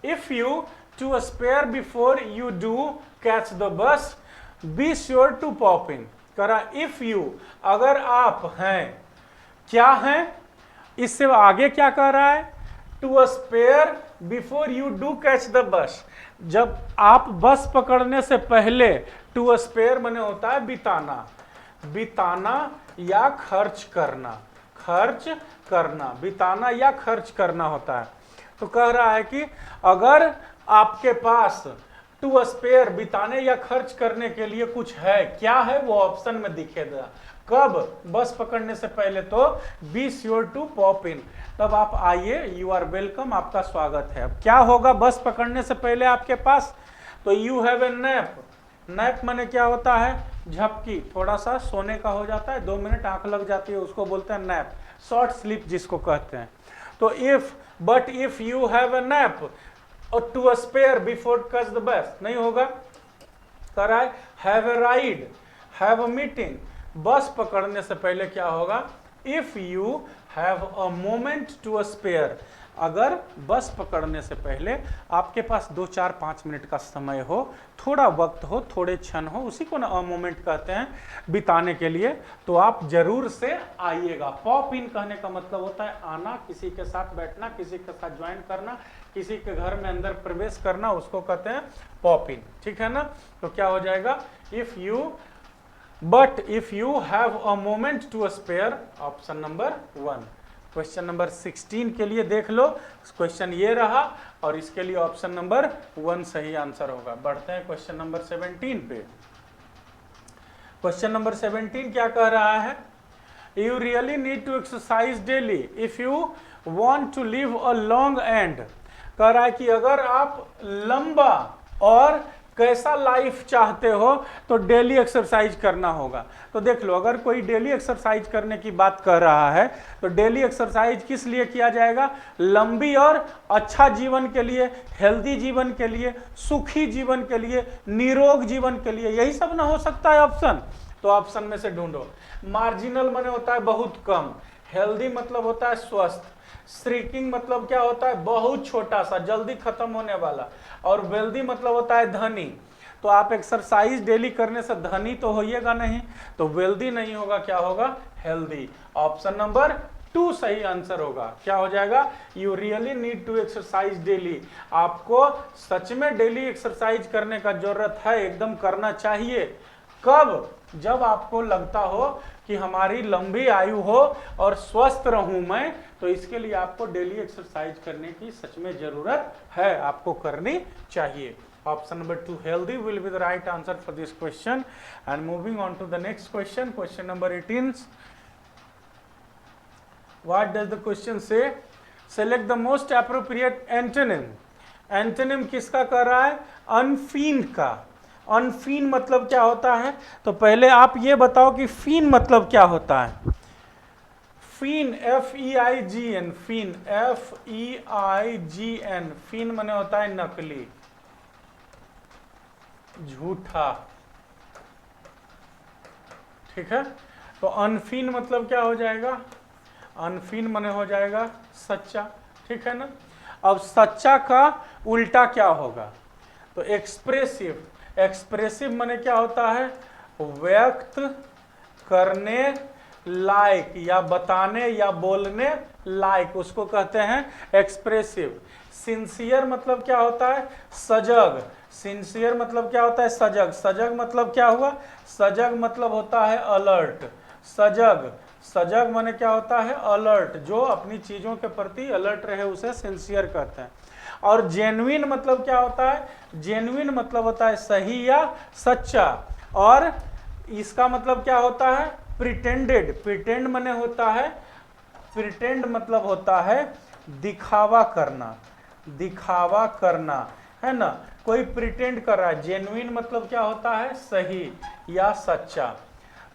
if you to spare before you do catch the bus be sure to pop in. करा इफ यू, अगर आप हैं, क्या हैं, इससे आगे क्या कह रहा है, to spare before you do catch the bus, जब आप बस पकड़ने से पहले, टू स्पेयर माने होता है बिताना, बिताना या खर्च करना, खर्च करना, बिताना या खर्च करना होता है। तो कह रहा है कि अगर आपके पास टू स्पेयर, बिताने या खर्च करने के लिए कुछ है, क्या है वो ऑप्शन में दिखेगा, कब, बस पकड़ने से पहले, तो बी श्योर टू पॉप इन, तब आप आइए, यू आर वेलकम, आपका स्वागत है। अब क्या होगा बस पकड़ने से पहले आपके पास, तो you have a nap, nap माने क्या होता है, झपकी, थोड़ा सा सोने का हो जाता है, 2 मिनट आंख लग जाती है, उसको बोलते हैं नैप, शॉर्ट स्लीप जिसको कहते हैं। तो if, but if you have a nap or to spare before catch the bus नहीं होगा। कह रहा है have a ride, have a meeting, bus पकड़ने से पहले क्या होगा, if you have a moment to spare, अगर बस पकड़ने से पहले आपके पास 2, 4, 5 मिनट का समय हो, थोड़ा वक्त हो, थोड़े क्षण हो, उसी को ना अ मोमेंट कहते हैं, बिताने के लिए, तो आप जरूर से आइएगा। पॉप इन कहने का मतलब होता है आना, किसी के साथ बैठना, किसी के साथ ज्वाइन करना, किसी के घर में अंदर प्रवेश करना, उसको कहते हैं पॉप इन। ठीक है ना? तो क्या हो जाएगा, if you, but if you have a moment to spare, option number 1। Question number 16 के लिए देख लो, क्वेश्चन ये रहा और इसके लिए ऑप्शन नंबर 1 सही आंसर होगा। बढ़ते हैं क्वेश्चन नंबर 17 पे। क्वेश्चन नंबर 17 क्या कह रहा है, you really need to exercise daily if you want to live a long and. कह रहा है कि अगर आप लंबा और कैसा लाइफ चाहते हो तो डेली एक्सरसाइज करना होगा। तो देख लो, अगर कोई डेली एक्सरसाइज करने की बात कर रहा है तो डेली एक्सरसाइज किस लिए किया जाएगा, लंबी और अच्छा जीवन के लिए, हेल्दी जीवन के लिए, सुखी जीवन के लिए, निरोग जीवन के लिए, यही सब ना हो सकता है ऑप्शन। तो ऑप्शन में से ढूंढो। मार्जिनल माने होता है बहुत कम, हेल्दी मतलब होता है स्वस्थ, श्रिंकिंग मतलब क्या होता है बहुत छोटा सा, जल्दी खत्म होने वाला, और वेल्दी मतलब होता है धनी। तो आप एक्सरसाइज डेली करने से धनी तो होइएगा नहीं, तो वेल्दी नहीं होगा, क्या होगा, हेल्दी। ऑप्शन नंबर 2 सही आंसर होगा। क्या हो जाएगा, you really need to exercise daily. आपको सच में डेली एक्सरसाइज करने का जरूरत है, एकदम करना चाहिए। कब, जब आपको लगता हो कि हमारी लंबी आयु हो और स्वस्थ रहूं मैं, तो इसके लिए आपको डेली एक्सरसाइज करने की सच में जरूरत है, आपको करनी चाहिए। Option number 2 healthy will be the right answer for this question. And moving on to the next question, question number 18। What does the question say, select the most appropriate antonym. Antonym किसका कर रहा है, अनफीन का। अनफीन मतलब क्या होता है, तो पहले आप ये बताओ कि फीन मतलब क्या होता है। फीन, FEIGN, फीन, FEIGN, फीन माने होता है नकली, झूठा। ठीक है, तो अनफीन मतलब क्या हो जाएगा, अनफीन माने हो जाएगा सच्चा। ठीक है ना? अब सच्चा का उल्टा क्या होगा, तो एक्सप्रेसिव। एक्सप्रेसिव माने क्या होता है, व्यक्त करने लायक या बताने या बोलने लायक, उसको कहते हैं एक्सप्रेसिव। सिंसियर मतलब क्या होता है, सजग। सिंसियर मतलब क्या होता है, सजग। सजग मतलब क्या हुआ, सजग मतलब होता है अलर्ट। सजग, सजग माने क्या होता है, अलर्ट, जो अपनी चीजों के प्रति अलर्ट रहे उसे सिंसियर कहते हैं। और जेन्युइन मतलब क्या होता है, जेन्युइन मतलब होता है सही या सच्चा। और इसका मतलब क्या होता है, प्रिटेंडेड। प्रिटेंड माने होता है, प्रिटेंड मतलब होता है दिखावा करना, दिखावा करना, है ना, कोई प्रिटेंड कर रहा है। जेन्युइन मतलब क्या होता है, सही या सच्चा।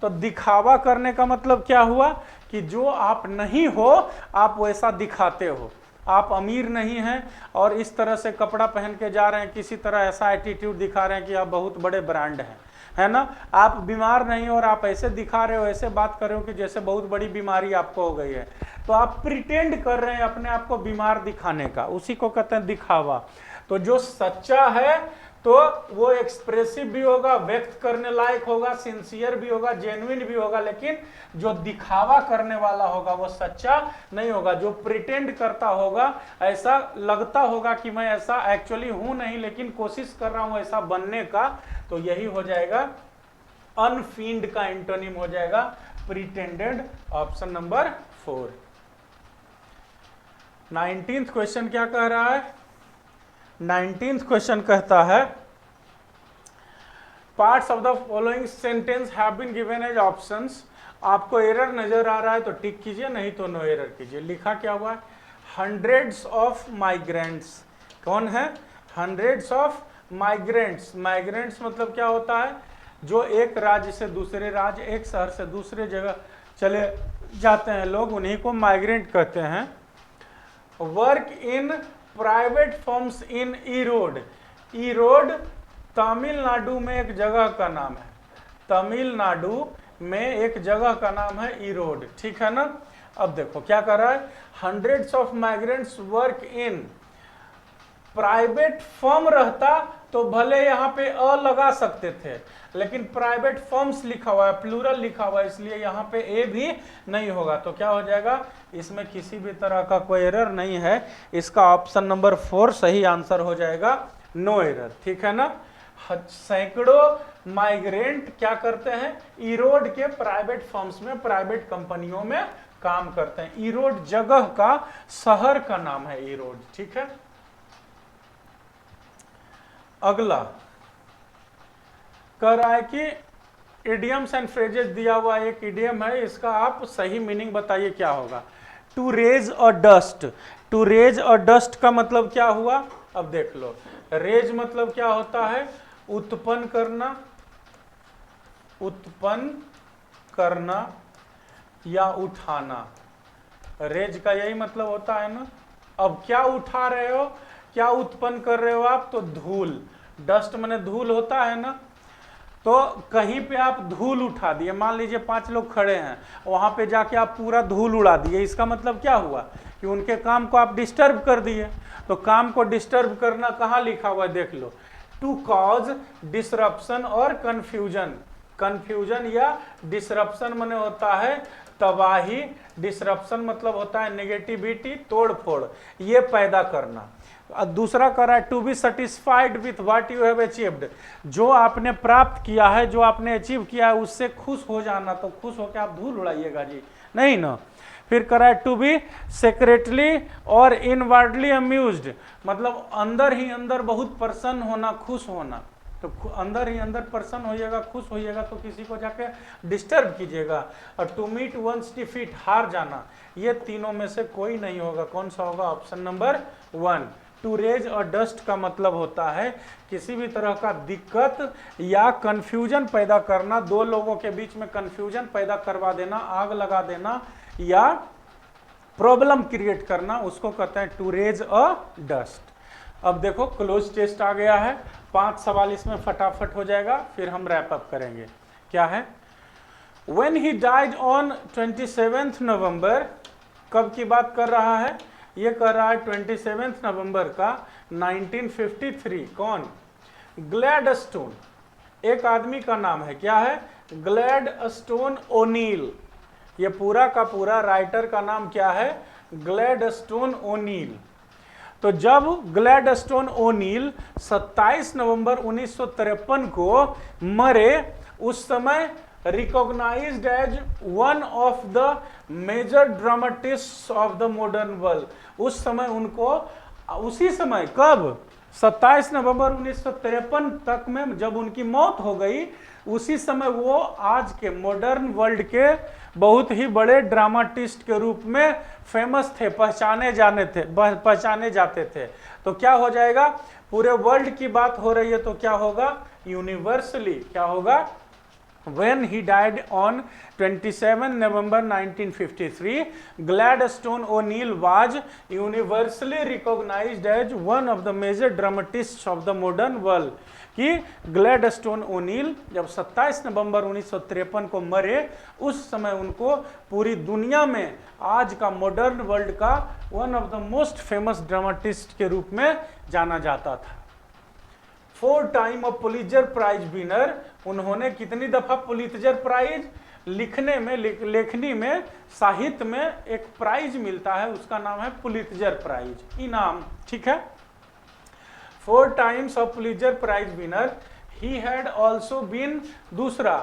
तो दिखावा करने का मतलब क्या हुआ कि जो आप नहीं हो आप वैसा दिखाते हो। आप अमीर नहीं हैं और इस तरह से कपड़ा पहन के जा रहे हैं, किसी तरह ऐसा एटीट्यूड दिखा रहे हैं कि आप बहुत बड़े ब्रांड हैं, है ना। आप बीमार नहीं और आप ऐसे दिखा रहे हो, ऐसे बात कर रहे हो कि जैसे बहुत बड़ी बीमारी आपको हो गई है, तो आप प्रिटेंड कर रहे हैं अपने आप को बीमार दिखाने का, उसी को कहते हैं दिखावा। तो जो सच्चा है तो वो एक्सप्रेसिव भी होगा, व्यक्त करने लायक होगा, सिंसियर भी होगा, जेन्युइन भी होगा, लेकिन जो दिखावा करने वाला होगा वो सच्चा नहीं होगा। जो प्रिटेंड करता होगा, ऐसा लगता होगा कि मैं ऐसा एक्चुअली हूं नहीं लेकिन कोशिश कर रहा हूं ऐसा बनने का, तो यही हो जाएगा अनफीन्ड का एंटोनिम हो जाएगा pretended. Option number 4। 19th question क्या कह रहा है, 19th क्वेश्चन कहता है parts of the following sentence have been given as options. आपको एरर नजर आ रहा है तो टिक कीजिए, नहीं तो नो एरर कीजिए। लिखा क्या हुआ है, हंड्रेड्स ऑफ माइग्रेंट्स। कौन है, हंड्रेड्स ऑफ माइग्रेंट्स। माइग्रेंट्स मतलब क्या होता है, जो एक राज्य से दूसरे राज्य, एक शहर से दूसरे जगह चले जाते हैं लोग, उन्हीं को माइग्रेंट कहते हैं। वर्क इन प्राइवेट फर्म्स इन ईरोड। ईरोड तमिलनाडु में एक जगह का नाम है। तमिलनाडु में एक जगह का नाम है इरोड, ठीक है ना। अब देखो क्या कर रहा है, hundreds of migrants work in, private firm रहता तो भले यहाँ पे अ लगा सकते थे, लेकिन प्राइवेट फर्म्स लिखा हुआ है, प्लूरल लिखा हुआ है, इसलिए यहाँ पे ए भी नहीं होगा। तो क्या हो जाएगा, इसमें किसी भी तरह का कोई एरर नहीं है, इसका ऑप्शन नंबर 4 सही आंसर हो जाएगा, नो एरर, ठीक है ना। सैकड़ों माइग्रेंट क्या करते हैं, इरोड के प्राइवेट फर्म्स में, प्राइवेट कंपनियों में काम करते हैं। इरोड जगह का, शहर का नाम है इरोड, ठीक है। अगला कह रहा है कि इडियम्स एंड फ्रेजेस दिया हुआ एक इडियम है, इसका आप सही मीनिंग बताइए क्या होगा। To raise a dust, to raise a dust का मतलब क्या हुआ, अब देख लो। रेज मतलब क्या होता है, उत्पन्न करना, उत्पन्न करना या उठाना, रेज का यही मतलब होता है ना। अब क्या उठा रहे हो, क्या उत्पन्न कर रहे हो आप, तो धूल, डस्ट माने धूल होता है ना। तो कहीं पे आप धूल उठा दिए, मान लीजिए 5 लोग खड़े हैं, वहां पे जाके आप पूरा धूल उड़ा दिए, इसका मतलब क्या हुआ कि उनके काम को आप डिस्टर्ब कर दिए। तो काम को डिस्टर्ब करना कहाँ लिखा हुआ है, देख लो, टू कॉज डिसरप्शन और कंफ्यूजन, कंफ्यूजन या डिसरप्शन माने होता है तबाही, डिसरप्शन मतलब होता है नेगेटिविटी, तोड़ फोड़, ये पैदा करना। दूसरा कर रहा है to be satisfied with what you have achieved, जो आपने प्राप्त किया है, जो आपने अचीव किया है उससे खुश हो जाना। तो खुश होकर आप धूल उड़ाइएगा जी, नहीं ना। फिर कर रहा है टू बी सेक्रेटली और इनवर्डली अम्यूज्ड, मतलब अंदर ही अंदर बहुत प्रसन्न होना, खुश होना। तो अंदर ही अंदर प्रसन्न होइएगा, खुश होइएगा, तो किसी को जाके डिस्टर्ब कीजिएगा। और टू मीट वंस डिफीट, हार जाना, ये तीनों में से कोई नहीं होगा। कौन सा होगा, ऑप्शन नंबर 1। टू रेज और डस्ट का मतलब होता है किसी भी तरह का दिक्कत या कंफ्यूजन पैदा करना, दो लोगों के बीच में कंफ्यूजन पैदा करवा देना, आग लगा देना या प्रॉब्लम क्रिएट करना, उसको कहते हैं टू रेज अ डस्ट। अब देखो क्लोज टेस्ट आ गया है, 5 सवाल इसमें फटाफट हो जाएगा, फिर हम रैप अप करेंगे। क्या है, When he died on 27th नवंबर, कब की बात कर रहा है, ये कर रहा है 27 नवंबर का 1953। कौन, ग्लैडस्टोन, एक आदमी का नाम है, क्या है, ग्लैडस्टोन ओनील। ये पूरा का पूरा राइटर का नाम क्या है, ग्लैडस्टोन ओनील। तो जब ग्लैडस्टोन ओनील 27 नवंबर 1953 को मरे, उस समय recognised as one of the major dramatist of the modern world, उस समय उनको, उसी समय कब, 27 नवंबर 1953 तक में जब उनकी मौत हो गई, उसी समय वो आज के मॉडर्न वर्ल्ड के बहुत ही बड़े ड्रामाटिस्ट के रूप में फेमस थे, पहचाने जाते थे। तो क्या हो जाएगा, पूरे वर्ल्ड की बात हो रही है, तो क्या होगा, यूनिवर्सली, क्या होगा, When he died on 27 November 1953, Gladstone O'Neil was universally recognized as one of the major dramatists of the modern world। कि ग्लैडस्टोन ओनील जब 27 नवंबर 1953 को मरे, उस समय उनको पूरी दुनिया में आज का मॉडर्न वर्ल्ड का one of the most famous dramatist के रूप में जाना जाता था। 4 time of Pulitzer prize winner, उन्होंने कितनी दफा पुलित्जर प्राइज, लिखने में, लेखनी में, साहित्य में एक प्राइज मिलता है, उसका नाम है पुलित्जर प्राइज, इनाम, ठीक है। 4 times of Pulitzer prize winner, he had also been, दूसरा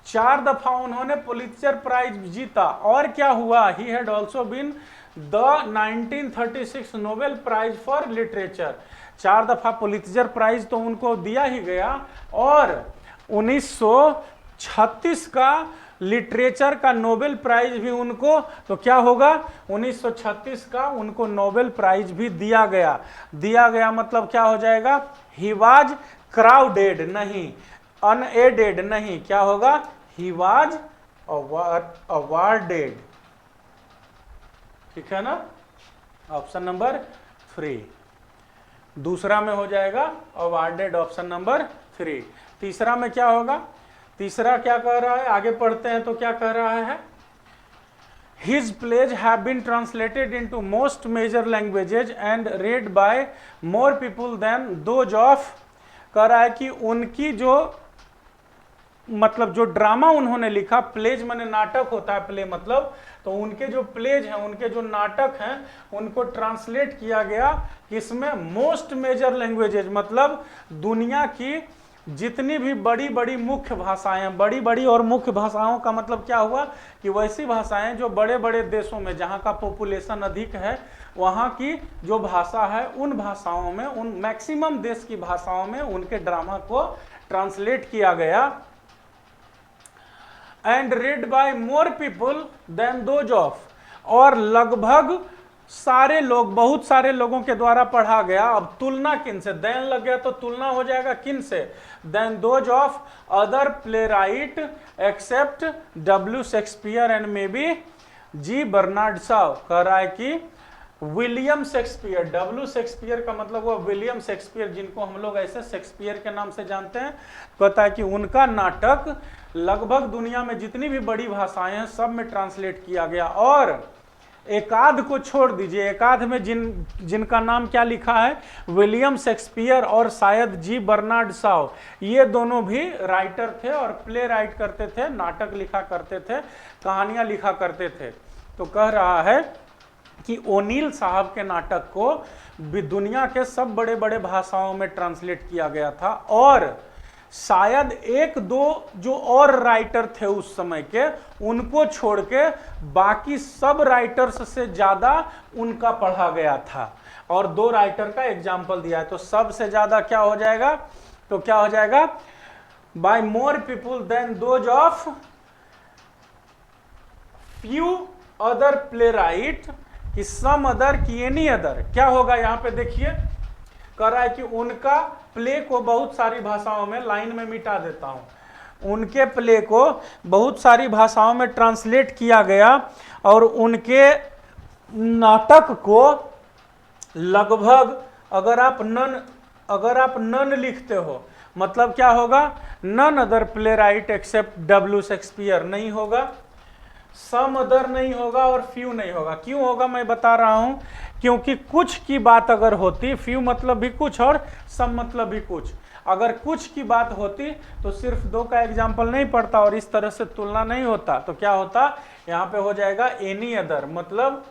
4 दफा उन्होंने पुलित्जर प्राइज जीता। और क्या हुआ, he had also been the 1936 Nobel prize for literature, 4 दफा पुलित्जर प्राइज तो उनको दिया ही गया, और 1936 का लिटरेचर का नोबेल प्राइज भी उनको, तो क्या होगा, 1936 का उनको नोबेल प्राइज भी दिया गया मतलब क्या हो जाएगा, ही वाज क्राउडेड, नहीं अनएडेड, नहीं, क्या होगा, ही वाज अवार्डेड, ठीक है ना, ऑप्शन नंबर 3। दूसरा में हो जाएगा अवार्डेड, ऑप्शन नंबर 3। तीसरा में क्या होगा, तीसरा क्या कह रहा है, आगे पढ़ते हैं तो क्या कह रहा है, His plays have been translated into most major languages and read by more people than those of, कह रहा है कि उनकी जो मतलब जो ड्रामा उन्होंने लिखा, प्लेज माने नाटक होता है, प्ले मतलब, तो उनके जो प्लेज हैं, उनके जो नाटक हैं, उनको ट्रांसलेट किया गया किसमें, मोस्ट मेजर लैंग्वेजेज, मतलब दुनिया की जितनी भी बड़ी बड़ी मुख्य भाषाएं, बड़ी बड़ी और मुख्य भाषाओं का मतलब क्या हुआ कि वैसी भाषाएं जो बड़े बड़े देशों में जहां का पॉपुलेशन अधिक है वहां की जो भाषा है उन भाषाओं में, उन मैक्सिमम देश की भाषाओं में उनके ड्रामा को ट्रांसलेट किया गया। And read by more people than those of, और लगभग सारे लोग, बहुत सारे लोगों के द्वारा पढ़ा गया। अब तुलना किन से, देन लग गया तो तुलना हो जाएगा किन से, then those of other playwright except W Shakespeare and maybe G Bernard Shaw. कह रहा है कि विलियम शेक्सपियर, डब्ल्यू शेक्सपियर का मतलब वो विलियम शेक्सपियर, जिनको हम लोग ऐसे शेक्सपियर के नाम से जानते हैं, कहता है कि उनका नाटक लगभग दुनिया में जितनी भी बड़ी भाषाएं हैं सब में ट्रांसलेट किया गया। और एकाध को छोड़ दीजिए, एकाध में जिनका नाम क्या लिखा है, विलियम शेक्सपियर और शायद जी बर्नार्ड शॉ, ये दोनों भी राइटर थे और प्ले राइट करते थे, नाटक लिखा करते थे, कहानियां लिखा करते थे। तो कह रहा है कि ओनील साहब के नाटक को भी दुनिया के सब बड़े बड़े भाषाओं में ट्रांसलेट किया गया था, और शायद एक दो जो और राइटर थे उस समय के, उनको छोड़ के बाकी सब राइटर्स से ज्यादा उनका पढ़ा गया था। और दो राइटर का एग्जाम्पल दिया है, तो सबसे ज्यादा क्या हो जाएगा, तो क्या हो जाएगा, by more people then those of few other playwright, कि सम अदर की एनी अदर। क्या होगा यहाँ पे देखिए, कह रहा है कि उनका प्ले को बहुत सारी भाषाओं में, लाइन में मिटा देता हूं, उनके प्ले को बहुत सारी भाषाओं में ट्रांसलेट किया गया, और उनके नाटक को लगभग, अगर आप नन लिखते हो मतलब क्या होगा, none other playwright except W Shakespeare नहीं होगा, सम अदर नहीं होगा और फ्यू नहीं होगा। क्यों होगा मैं बता रहा हूं, क्योंकि कुछ की बात अगर होती, फ्यू मतलब भी कुछ और सम मतलब भी कुछ, अगर कुछ की बात होती तो सिर्फ दो का एग्जाम्पल नहीं पड़ता और इस तरह से तुलना नहीं होता, तो क्या होता, यहाँ पे हो जाएगा एनी अदर। मतलब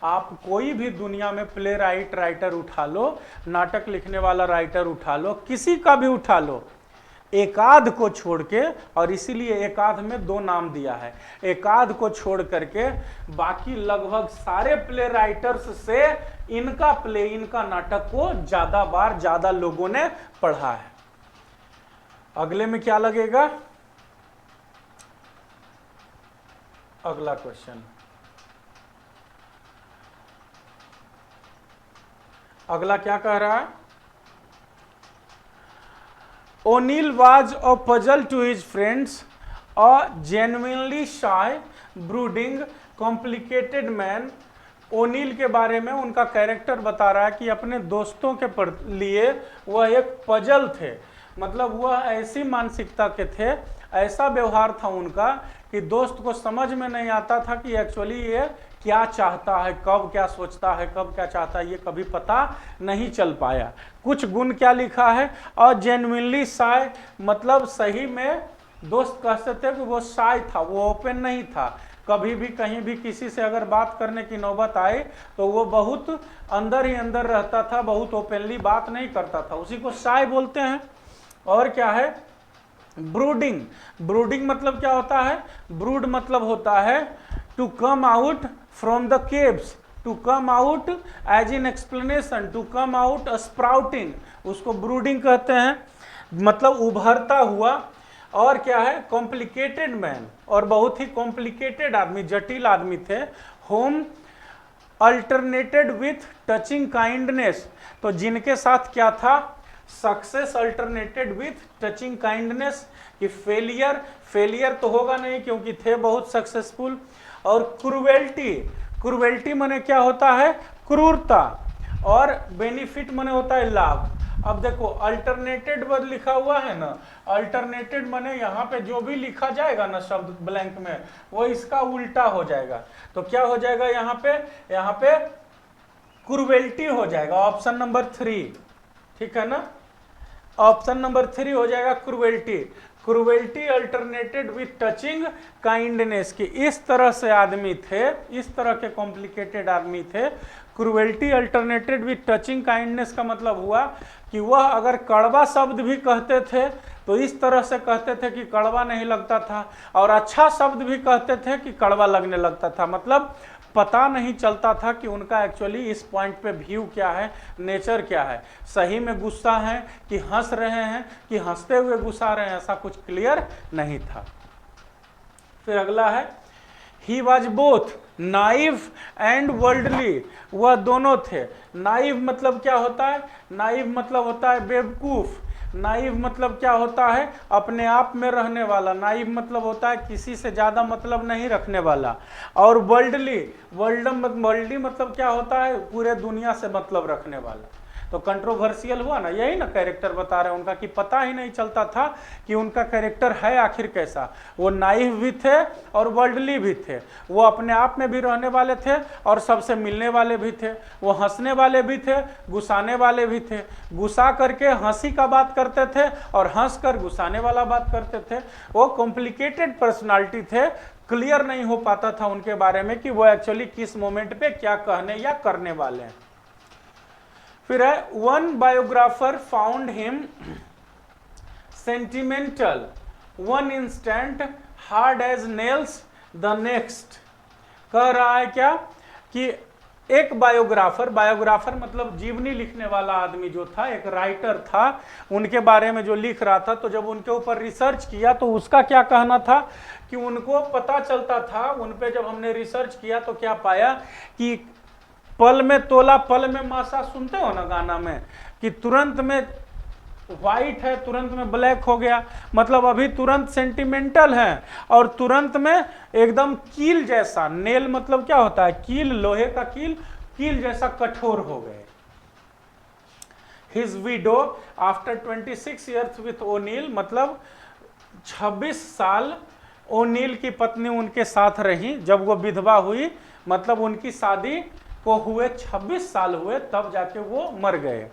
आप कोई भी दुनिया में प्ले राइट राइटर उठा लो, नाटक लिखने वाला राइटर उठा लो, किसी का भी उठा लो, एकाध को छोड़ के, और इसीलिए एकाध में दो नाम दिया है, एकाध को छोड़ करके बाकी लगभग सारे प्ले राइटर्स से इनका प्ले, इनका नाटक को ज्यादा बार ज्यादा लोगों ने पढ़ा है। अगले में क्या लगेगा, अगला क्वेश्चन, अगला क्या कह रहा है, O'Neill was a puzzle to his friends, a genuinely shy, brooding, complicated man। O'Neill के बारे में उनका कैरेक्टर बता रहा है कि अपने दोस्तों के लिए वह एक पजल थे, मतलब वह ऐसी मानसिकता के थे, ऐसा व्यवहार था उनका कि दोस्त को समझ में नहीं आता था कि एक्चुअली ये क्या चाहता है, कब क्या सोचता है, कब क्या चाहता है, ये कभी पता नहीं चल पाया। कुछ गुण क्या लिखा है, और जेन्युइनली शाय, मतलब सही में दोस्त कह सकते हैं कि वो शाय था, वो ओपन नहीं था, कभी भी कहीं भी किसी से अगर बात करने की नौबत आए तो वो बहुत अंदर ही अंदर रहता था, बहुत ओपनली बात नहीं करता था, उसी को शाय बोलते हैं। और क्या है, ब्रूडिंग, ब्रूडिंग मतलब क्या होता है, ब्रूड मतलब होता है to come out from the caves, to come out as in explanation, to come out sprouting, उसको ब्रूडिंग कहते हैं, मतलब उभरता हुआ। और क्या है, कॉम्प्लिकेटेड मैन, और बहुत ही कॉम्प्लिकेटेड आदमी, जटिल आदमी थे। होम अल्टरनेटेड विथ टचिंग काइंडनेस, तो जिनके साथ क्या था, सक्सेस अल्टरनेटेड विथ टचिंग काइंडनेस, कि फेलियर, फेलियर तो होगा नहीं क्योंकि थे बहुत सक्सेसफुल। और क्रूएल्टी, क्रूएल्टी माने क्या होता है, क्रूरता, और बेनिफिट माने होता है लाभ। अब देखो अल्टरनेटेड वर्ड लिखा हुआ है ना, अल्टरनेटेड माने यहाँ पे जो भी लिखा जाएगा ना शब्द ब्लैंक में वो इसका उल्टा हो जाएगा। तो क्या हो जाएगा यहाँ पे क्रूएल्टी हो जाएगा, ऑप्शन नंबर 3, ठीक है ना, ऑप्शन नंबर 3 हो जाएगा cruelty. Cruelty alternated with touching kindness की, इस तरह से आदमी थे, इस तरह के कॉम्प्लिकेटेड आदमी थे। Cruelty alternated with touching kindness का मतलब हुआ कि वह अगर कड़वा शब्द भी कहते थे तो इस तरह से कहते थे कि कड़वा नहीं लगता था, और अच्छा शब्द भी कहते थे कि कड़वा लगने लगता था। मतलब पता नहीं चलता था कि उनका एक्चुअली इस पॉइंट पे व्यू क्या है, नेचर क्या है, सही में गुस्सा है कि हंस रहे हैं कि हंसते हुए गुस्सा रहे हैं, ऐसा कुछ क्लियर नहीं था। फिर अगला है he was both naive and worldly, वह दोनों थे। नाइव मतलब क्या होता है, नाइव मतलब होता है बेवकूफ, नाइव मतलब क्या होता है, अपने आप में रहने वाला, नाइव मतलब होता है किसी से ज्यादा मतलब नहीं रखने वाला। और वर्ल्डली, वर्ल्डी मतलब क्या होता है, पूरे दुनिया से मतलब रखने वाला। तो कंट्रोवर्शियल हुआ ना, यही ना कैरेक्टर बता रहे हैं उनका, कि पता ही नहीं चलता था कि उनका कैरेक्टर है आखिर कैसा। वो नाइव भी थे और वर्ल्डली भी थे, वो अपने आप में भी रहने वाले थे और सबसे मिलने वाले भी थे, वो हंसने वाले भी थे, गुस्साने वाले भी थे, गुस्सा करके हंसी का बात करते थे और हंस कर गुस्साने वाला बात करते थे। वो कॉम्प्लिकेटेड पर्सनालिटी थे, क्लियर नहीं हो पाता था उनके बारे में कि वो एक्चुअली किस मोमेंट पे क्या कहने या करने वाले हैं। फिर है one biographer found him sentimental, one instant hard as nails the next. कह रहा है क्या कि एक बायोग्राफर, बायोग्राफर मतलब जीवनी लिखने वाला आदमी जो था, एक राइटर था, उनके बारे में जो लिख रहा था, तो जब उनके ऊपर रिसर्च किया तो उसका क्या कहना था कि उनको पता चलता था, उन पे जब हमने रिसर्च किया तो क्या पाया कि पल में तोला पल में मासा, सुनते हो ना गाना में, कि तुरंत में व्हाइट है तुरंत में ब्लैक हो गया, मतलब अभी तुरंत सेंटिमेंटल है और तुरंत में एकदम कील जैसा, नेल मतलब क्या होता है, कील, लोहे का कील, कील जैसा कठोर हो गए। His widow after 26 years with O'Neill, मतलब 26 साल ओनील की पत्नी उनके साथ रही, जब वो विधवा हुई, मतलब उनकी शादी को हुए 26 साल हुए तब जाके वो मर गए।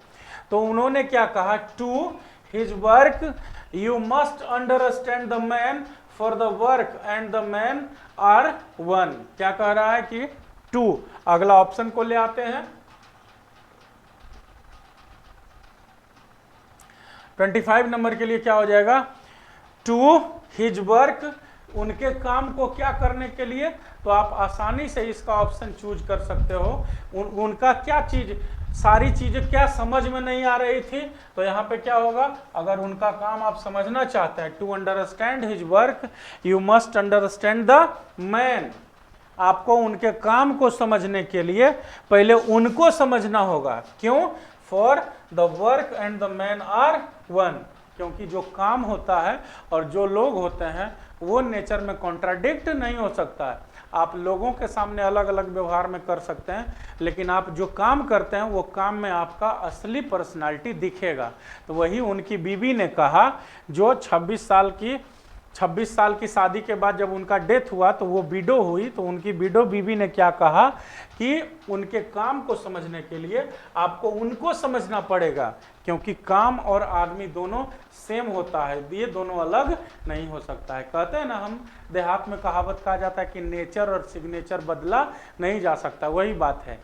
तो उन्होंने क्या कहा, to his work you must understand the man for the work and the man are one. क्या कह रहा है कि टू, अगला ऑप्शन को ले आते हैं, 25 नंबर के लिए क्या हो जाएगा, टू हिज वर्क, उनके काम को क्या करने के लिए, तो आप आसानी से इसका ऑप्शन चूज कर सकते हो। उनका क्या चीज, सारी चीजें क्या समझ में नहीं आ रही थी, तो यहाँ पे क्या होगा, अगर उनका काम आप समझना चाहते हैं, to understand his work you must understand the man, आपको उनके काम को समझने के लिए पहले उनको समझना होगा। क्यों, for the work and the man are one, क्योंकि जो काम होता है और जो लोग होते हैं वो नेचर में कॉन्ट्राडिक्ट नहीं हो सकता है। आप लोगों के सामने अलग अलग व्यवहार में कर सकते हैं, लेकिन आप जो काम करते हैं वो काम में आपका असली पर्सनालिटी दिखेगा। तो वही उनकी बीवी ने कहा, जो 26 साल की शादी के बाद जब उनका डेथ हुआ तो वो विडो हुई, तो उनकी विडो बीवी ने क्या कहा कि उनके काम को समझने के लिए आपको उनको समझना पड़ेगा, क्योंकि काम और आदमी दोनों सेम होता है, ये दोनों अलग नहीं हो सकता है। कहते हैं ना, हम देहात में कहावत कहा जाता है कि नेचर और सिग्नेचर बदला नहीं जा सकता। वही बात है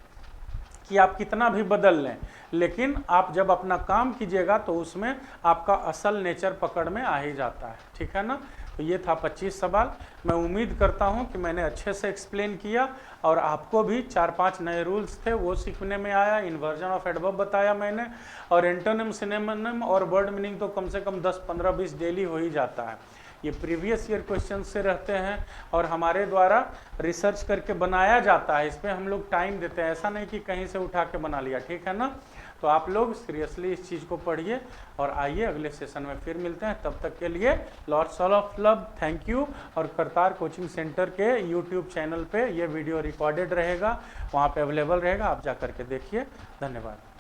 कि आप कितना भी बदल लें, लेकिन आप जब अपना काम कीजिएगा तो उसमें आपका असल नेचर पकड़ में आ ही जाता है। ठीक है ना। तो ये था 25 सवाल। मैं उम्मीद करता हूँ कि मैंने अच्छे से एक्सप्लेन किया और आपको भी 4-5 नए रूल्स थे वो सीखने में आया। इन्वर्जन ऑफ एडवर्ब बताया मैंने, और एंटोनिम, सिनोनिम और वर्ड मीनिंग तो कम से कम 10, 15, 20 डेली हो ही जाता है। ये प्रीवियस ईयर क्वेश्चन से रहते हैं और हमारे द्वारा रिसर्च करके बनाया जाता है। इस पर हम लोग टाइम देते हैं, ऐसा नहीं कि कहीं से उठा के बना लिया। ठीक है ना। तो आप लोग सीरियसली इस चीज़ को पढ़िए और आइए अगले सेशन में फिर मिलते हैं। तब तक के लिए lots of love, thank you. और करतार कोचिंग सेंटर के यूट्यूब चैनल पे ये वीडियो रिकॉर्डेड रहेगा, वहाँ पे अवेलेबल रहेगा, आप जा करके देखिए। धन्यवाद।